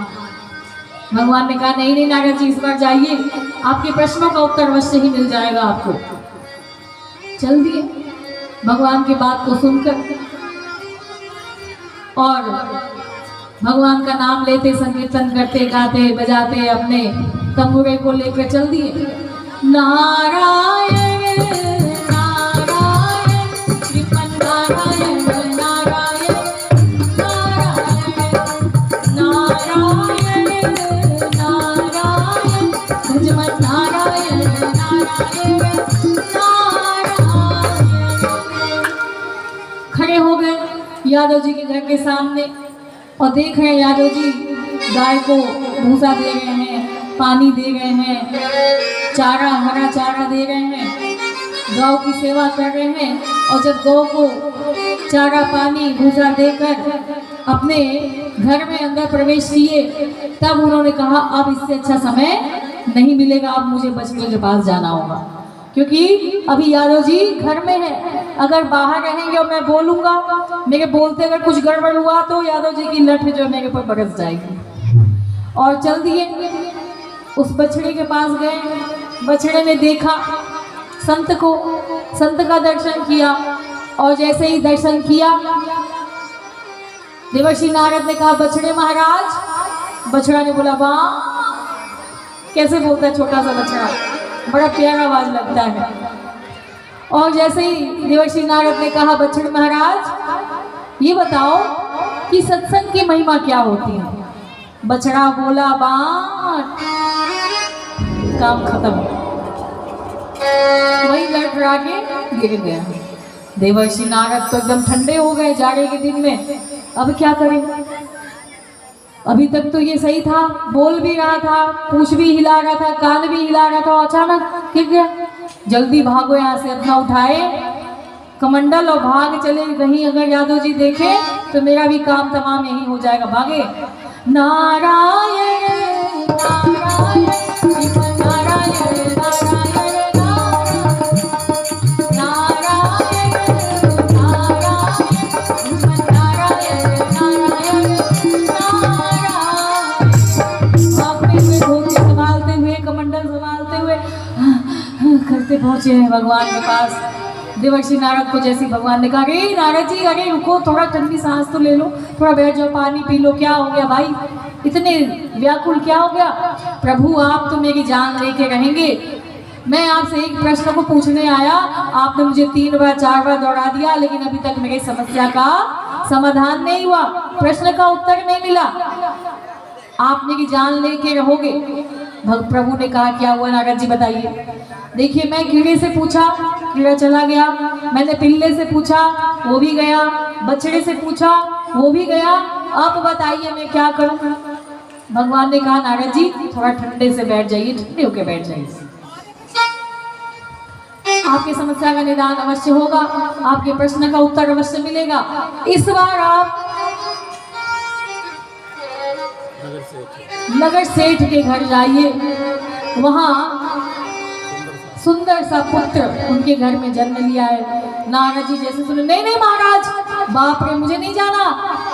भगवान ने कहा नहीं नहीं नारद जी, इस बार जाइए, आपके प्रश्नों का उत्तर अवश्य ही मिल जाएगा आपको। चल दिए भगवान की बात को सुनकर और भगवान का नाम लेते, संकीर्तन करते, गाते बजाते अपने तंबूरे को लेकर चल दिए। नारायण नारायण श्रीमन नारायण नारायण नारायण नारायण नारायण भजमन नारायण नारायण नारायण। खड़े हो गए यादव जी के घर के सामने और देख रहे हैं यादव जी गाय को भूसा दे रहे हैं, पानी दे रहे हैं, चारा हरा चारा दे रहे हैं, गौ की सेवा कर रहे हैं। और जब गौ को चारा पानी भूसा देकर अपने घर में अंदर प्रवेश किए, तब उन्होंने कहा अब इससे अच्छा समय नहीं मिलेगा, अब मुझे बछड़े के पास जाना होगा, क्योंकि अभी यादव जी घर में है। अगर बाहर रहेंगे और मैं बोलूंगा, मेरे बोलते अगर कुछ गड़बड़ हुआ तो यादव जी की लठ जो मेरे पर बरस जाएगी। और चल दिए उस बछड़े के पास गए। बछड़े ने देखा संत को, संत का दर्शन किया और जैसे ही दर्शन किया देवर्षि नारद ने कहा, बछड़े महाराज। बछड़ा ने बोला, वाह कैसे बोलता है छोटा सा बछड़ा, बड़ा प्यारा आवाज लगता है। और जैसे ही देवर्षि नारद ने कहा, बछड़े महाराज ये बताओ कि सत्संग की महिमा क्या होती है? बछड़ा बोला, बात काम खत्म, वही लड़खड़ा के गिर गया। देवर्षि नारद तो एकदम ठंडे हो गए जाड़े के दिन में, अब क्या करें? अभी तक तो ये सही था, बोल भी रहा था, पूंछ भी हिला रहा था, कान भी हिला रहा था, अचानक गिर गया। जल्दी भागो यहाँ से, अपना उठाए कमंडल और भाग चले, कहीं अगर यादव जी देखे तो मेरा भी काम तमाम यही हो जाएगा। भागे। नारायण नारायण नारायण नारायण करते पहुंचे हैं भगवान के पास। देवर्षि नारद को जैसे भगवान ने कहा, अरे नारद जी अरे रुको, थोड़ा ठंडी सांस तो ले लो, थोड़ा बैठ जाओ, पानी पी लो। क्या हो गया भाई, इतने व्याकुल क्या हो गया? प्रभु आप तो मेरी जान लेके रहेंगे, मैं आपसे एक प्रश्न को पूछने आया, आपने मुझे 3 बार 4 बार दौड़ा दिया, लेकिन अभी तक मेरी समस्या का समाधान नहीं हुआ, प्रश्न का उत्तर नहीं मिला, आप मेरी जान लेके रहोगे। प्रभु ने कहा, क्या हुआ नारद जी बताइए। देखिए मैं कीड़े से पूछा, कीड़ा चला गया, मैंने पिल्ले से पूछा, वो भी गया, बछड़े से पूछा, वो भी गया, अब बताइए मैं क्या करूं? भगवान ने कहा, नारद जी थोड़ा ठंडे से बैठ जाइए, ठंडे होके बैठ जाइए, आपकी समस्या का निदान अवश्य होगा, आपके प्रश्न का उत्तर अवश्य मिलेगा। इस बार आप नगर सेठ के घर जाइए, वहाँ सुंदर सा पुत्र उनके घर में जन्म लिया है। नारद जी जैसे सुने, नहीं नहीं महाराज, बाप रे मुझे नहीं जाना।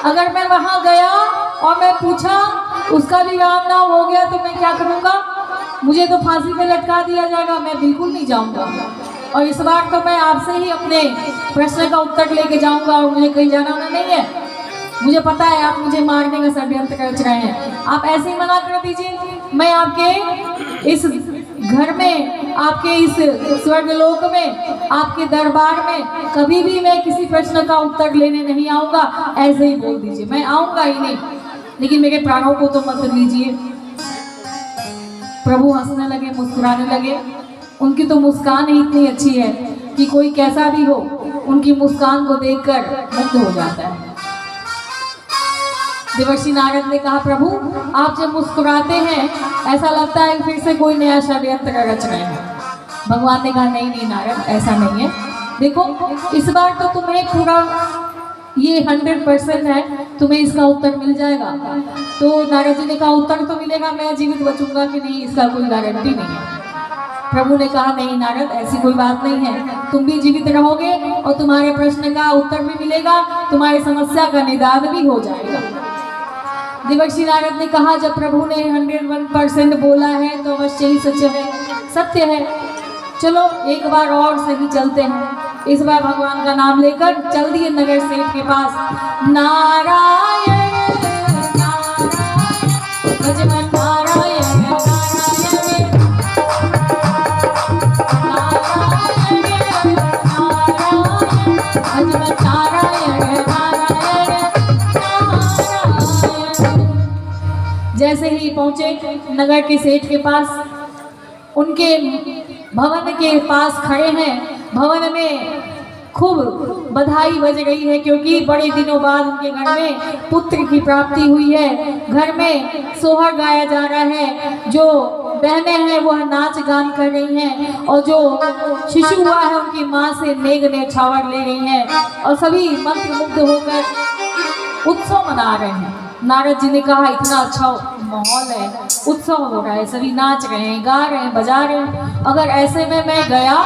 अगर मैं वहां गया और मैं पूछा उसका भी राम नाम हो गया तो मैं क्या करूंगा? मुझे तो फांसी पे लटका दिया जाएगा, मैं बिल्कुल नहीं जाऊंगा। और इस बार तो मैं आपसे ही अपने प्रश्न का उत्तर लेके जाऊंगा और मुझे कहीं जाना नहीं है। मुझे पता है आप मुझे मारने का षड्यंत्र रच रहे हैं, आप ऐसे ही मना कर दीजिए। मैं आपके इस घर में, आपके इस स्वर्गलोक में, आपके दरबार में कभी भी मैं किसी प्रश्न का उत्तर लेने नहीं आऊंगा, ऐसे ही बोल दीजिए। मैं आऊंगा ही नहीं, लेकिन मेरे प्राणों को तो मत लीजिए। प्रभु हंसने लगे, मुस्कुराने लगे। उनकी तो मुस्कान ही इतनी अच्छी है कि कोई कैसा भी हो उनकी मुस्कान को देखकर मुग्ध हो जाता है। देवर्षि नारद ने कहा, प्रभु आप जब मुस्कुराते हैं ऐसा लगता है फिर से कोई नया षड्यंत्र रच रहे हैं। भगवान ने कहा, नहीं नहीं नारद, ऐसा नहीं है। देखो इस बार तो तुम्हें पूरा ये 100% है, तुम्हें इसका उत्तर मिल जाएगा। तो नारद जी ने कहा, उत्तर तो मिलेगा, मैं जीवित बचूंगा कि नहीं इसका कोई गारंटी नहीं है। प्रभु ने कहा, नहीं नारद, ऐसी कोई बात नहीं है, तुम भी जीवित रहोगे और तुम्हारे प्रश्न का उत्तर भी मिलेगा, तुम्हारी समस्या का निदान भी हो जाएगा। देवर्षि नारद ने कहा, जब प्रभु ने 101% बोला है तो अवश्य ही सच है, सत्य है। चलो एक बार और सही चलते हैं। इस बार भगवान का नाम लेकर चल दिए नगर सेठ के पास। नारायण नारायण भजमन नारायण नारायण नारायण नारायण नारायण। जैसे ही पहुंचे नगर के सेठ के पास, उनके भवन के पास खड़े हैं। भवन में खूब बधाई बज रही है क्योंकि बड़े दिनों बाद उनके घर में पुत्र की प्राप्ति हुई है। घर में सोहर गाया जा रहा है, जो बहनें हैं वह नाच गान कर रही हैं और जो शिशु हुआ है उनकी माँ से नेग न्यौछावर ले रही हैं और सभी मंत्रमुग्ध होकर उत्सव मना रहे हैं। नारद जी ने कहा, इतना अच्छा माहौल है, उत्सव हो रहा है, सभी नाच रहे हैं, गा रहे हैं, बजा रहे हैं। अगर ऐसे में मैं गया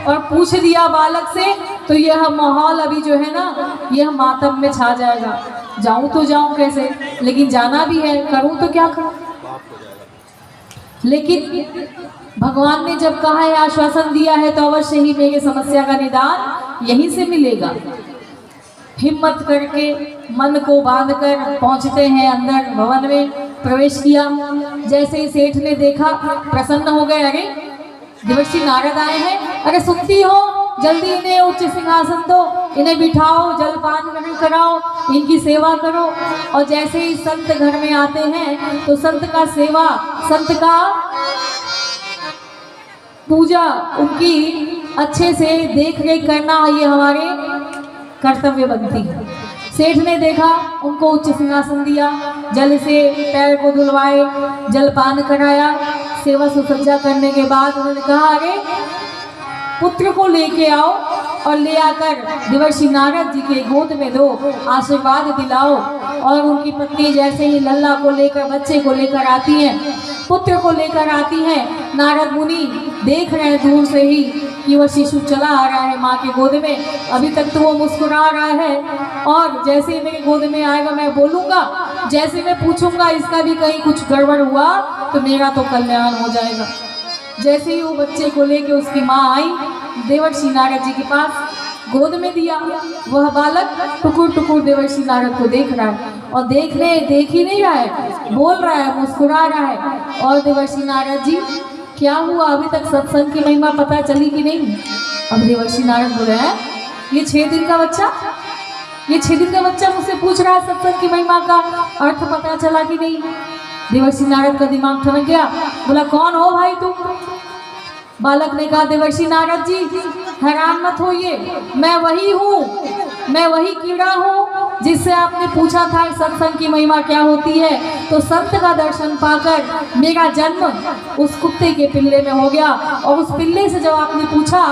और पूछ दिया बालक से तो यह माहौल अभी जो है ना, यह मातम में छा जाएगा। जाऊं तो जाऊं कैसे, लेकिन जाना भी है, करूं तो क्या करूं। लेकिन भगवान ने जब कहा है, आश्वासन दिया है, तो अवश्य ही मेरी समस्या का निदान यहीं से मिलेगा। हिम्मत करके मन को बांधकर पहुंचते हैं अंदर। भवन में प्रवेश किया। जैसे ही सेठ ने देखा प्रसन्न हो गए, अरे देवर्षि नारद आए हैं, अरे सुनती हो, जल्दी इन्हें उच्च सिंहासन दो, इन्हें बिठाओ, जलपान ग्रहण कराओ, इनकी सेवा करो। और जैसे ही संत घर में आते हैं तो संत का सेवा, संत का पूजा, उनकी अच्छे से देख रेख करना ये हमारे कर्तव्य बनती है। सेठ ने देखा, उनको उच्च सिंहासन दिया, जल से पैर को धुलवाए, जलपान कराया। सेवा सुसज्जा करने के बाद उन्होंने कहा, अरे पुत्र को लेके आओ और ले आकर देवर्षि नारद जी के गोद में दो, आशीर्वाद दिलाओ। और उनकी पत्नी जैसे ही लल्ला को लेकर, बच्चे को लेकर आती हैं, पुत्र को लेकर आती हैं, नारद मुनि देख रहे हैं दूर से ही कि वह शिशु चला आ रहा है माँ के गोद में। अभी तक तो वो मुस्कुरा रहा है और जैसे ही मेरे गोद में आएगा मैं बोलूँगा, जैसे मैं पूछूंगा इसका भी कहीं कुछ गड़बड़ हुआ तो मेरा तो कल्याण हो जाएगा। जैसे ही वो बच्चे को लेके उसकी माँ आई देवर्षि नारद जी के पास, गोद में दिया, वह बालक टुकुर टुकुर देवर्षि नारद को देख रहा है और देख ही नहीं रहा है, बोल रहा है, मुस्कुरा रहा है। और देवर्षि नारद जी, क्या हुआ, अभी तक सत्संग की महिमा पता चली कि नहीं? अब देवर्षि नारद बोल रहे हैं, ये 6 दिन का बच्चा, ये 6 दिन का बच्चा मुझसे पूछ रहा है सत्संग की महिमा का अर्थ पता चला कि नहीं। देवर्षि नारद का दिमाग ठनक गया, बोला, कौन हो भाई तुम? बालक ने कहा, देवर्षि नारद जी हैरान मत होइए, मैं वही हूँ, मैं वही कीड़ा हूँ जिससे आपने पूछा था सत्संग की महिमा क्या होती है। तो संत का दर्शन पाकर मेरा जन्म उस कुत्ते के पिल्ले में हो गया और उस पिल्ले से जब आपने पूछा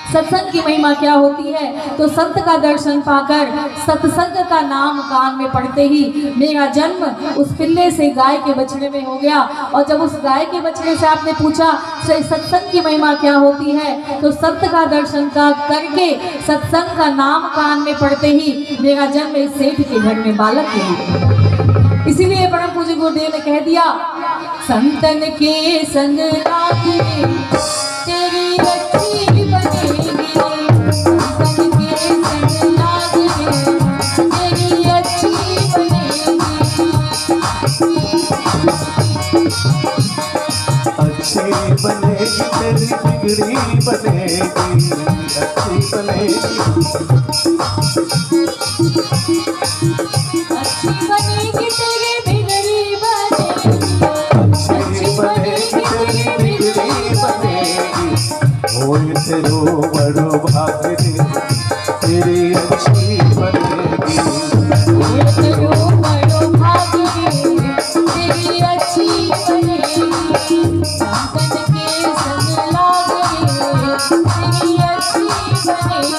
सत्संग की महिमा क्या होती है। तो संत का दर्शन पाकर सत्संग का नाम कान में पड़ते ही मेरा जन्म उस पिल्ले से गाय के बछड़े में हो गया। और जब उस गाय के बछड़े से आपने पूछा सत्संग की महिमा क्या होती है, तो संत का दर्शन का करके सत्संग का नाम कान में पड़ते ही मेरा जन्म इस सेठ के घर में बालक के लिए। इसीलिए परम पूज्य गुरुदेव ने कह दिया, संतन के संग लागे तेरी अच्छी बनेगी, संतन के संग लागे तेरी अच्छी बनेगी। अच्छी बनेगी तेरी बिगड़ी बनेगी, अच्छी बनेगी। अच्छी बनेगी तेरी बिगड़ी बनेगी, अच्छी बनेगी तेरी बिगड़ी बनेगी। होए तेरो बड़ो भाग रे तेरी अच्छी बनेगी। होए तेरो बड़ो भाग रे तेरी अच्छी बनेगी। संतन के संग लागे तेरी अच्छी बनेगी।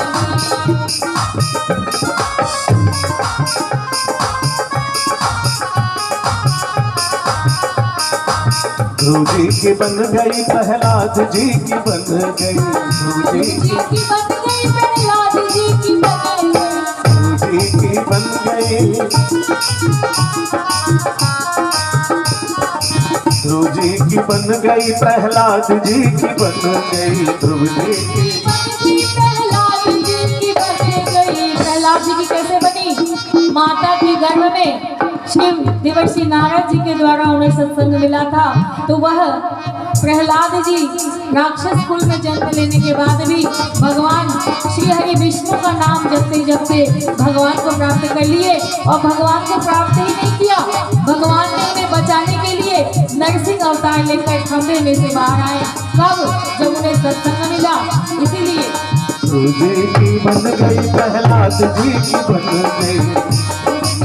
ध्रुव जी की बन गई प्रहलाद जी की बन गई, ध्रुव जी की बन गई प्रहलाद जी की बन गई, ध्रुव जी की बन गई, ध्रुव जी की बन गई प्रहलाद जी की बन गई, ध्रुव जी की प्रहलाद जी की बन गई। प्रहलाद जी की कैसे बनी? माता के गर्भ में शिव देवर्षि नारद जी के द्वारा उन्हें सत्संग मिला था। तो वह प्रहलाद जी राक्षस कुल में जन्म लेने के बाद भी भगवान श्री हरि विष्णु का नाम जपते जपते भगवान को प्राप्त कर लिए। और भगवान को प्राप्त ही नहीं किया, भगवान ने उन्हें बचाने के लिए नरसिंह अवतार लेकर खंभे में से बाहर आए। कब? जब उन्हें सत्संग मिला। इसीलिए ध्रुव जी की बन गई प्रहलाद जी की बन गई।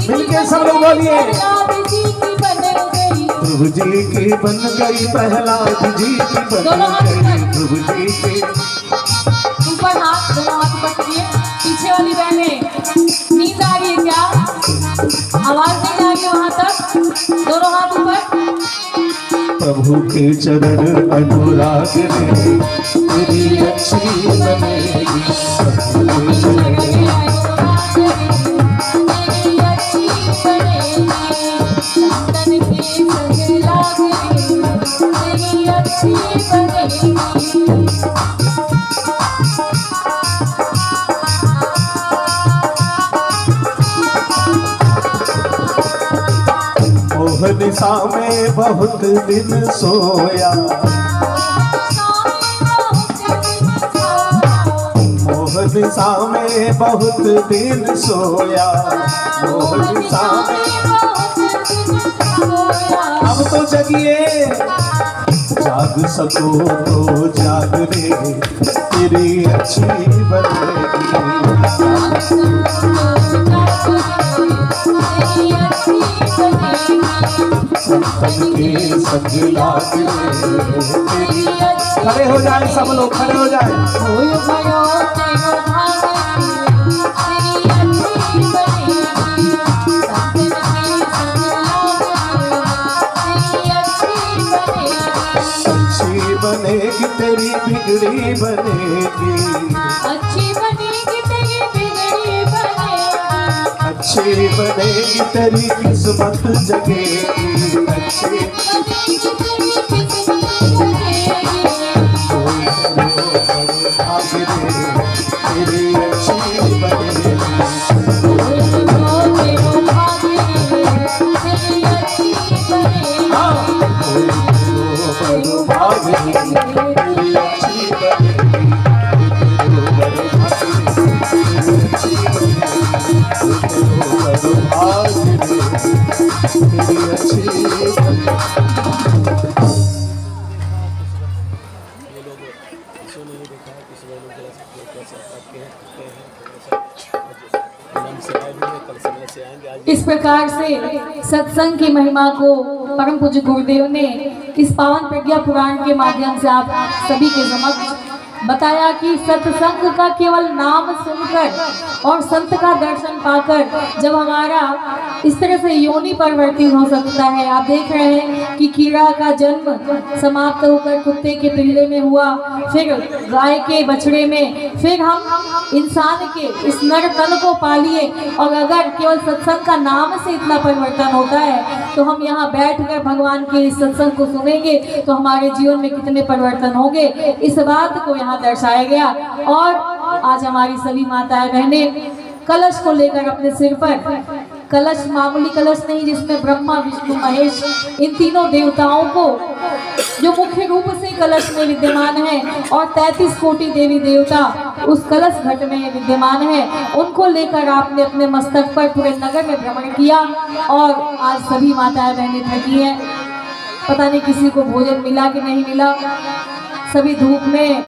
मिलके सब लोग बोलिए, प्रहलाद जी की बन गई, ध्रुव जी की बन गई प्रहलाद जी की बन दोनों हाथ गई, ऊपर। ध्रुव जी की ऊपर हाथ, दोनों हाथ ऊपर करिए। पीछे वाली बहनें नींद आ रही है क्या? आवाज नहीं आ रही वहां तक? दोनों हाथ ऊपर। प्रभु के चरण अनुराग रे तेरी अच्छी बनेगी। प्रभु के चरण तेरी अच्छी बनेगी। संतन के संग लागे तेरी अच्छी बनेगी। निशा में बहुत दिन सोया, मोह निशा में बहुत दिन सोया, मोह निशा में अब तो जगिए, जाग सको तो जाग रे तेरी अच्छी बनेगी। संतन के संग लागे तेरी। खड़े हो जाए सब लोग, खड़े हो जाए। अच्छी बनेगी तेरी बिगड़ी बनेगी, अच्छी बनेगी तेरी बिगड़ी बनेगी। अच्छी बनेगी तेरी किस्मत जगेगी, अच्छी बनेगी तेरी किस्मत जगेगी। आगे तेरी अच्छी बनेगी। इस प्रकार से सत्संग की महिमा को परम पूज्य गुरुदेव ने इस पावन प्रज्ञा पुराण के माध्यम से आप सभी के समक्ष बताया कि सत्संग का केवल नाम सुनकर और संत का दर्शन पाकर जब हमारा इस तरह से योनि परिवर्तित हो सकता है। आप देख रहे हैं कि कीड़ा का जन्म समाप्त होकर कुत्ते के पिल्ले में हुआ, फिर गाय के बछड़े में, फिर हम इंसान के इस नर तन को पालिए। और अगर केवल सत्संग का नाम से इतना परिवर्तन होता है तो हम यहाँ बैठकर भगवान के इस सत्संग को सुनेंगे तो हमारे जीवन में कितने परिवर्तन होंगे, इस बात को यहाँ दर्शाया गया। और आज हमारी सभी माताएं बहनें कलश को लेकर अपने सिर पर, कलश मामूली कलश नहीं जिसमें ब्रह्मा विष्णु महेश इन तीनों देवताओं को जो मुख्य रूप से कलश में विद्यमान है और 33 कोटि देवी देवता उस कलश घट में विद्यमान है, उनको लेकर आपने अपने मस्तक पर पूरे नगर में भ्रमण किया। और आज सभी माताएं बहनें थकी हैं, पता नहीं किसी को भोजन मिला कि नहीं मिला, सभी धूप में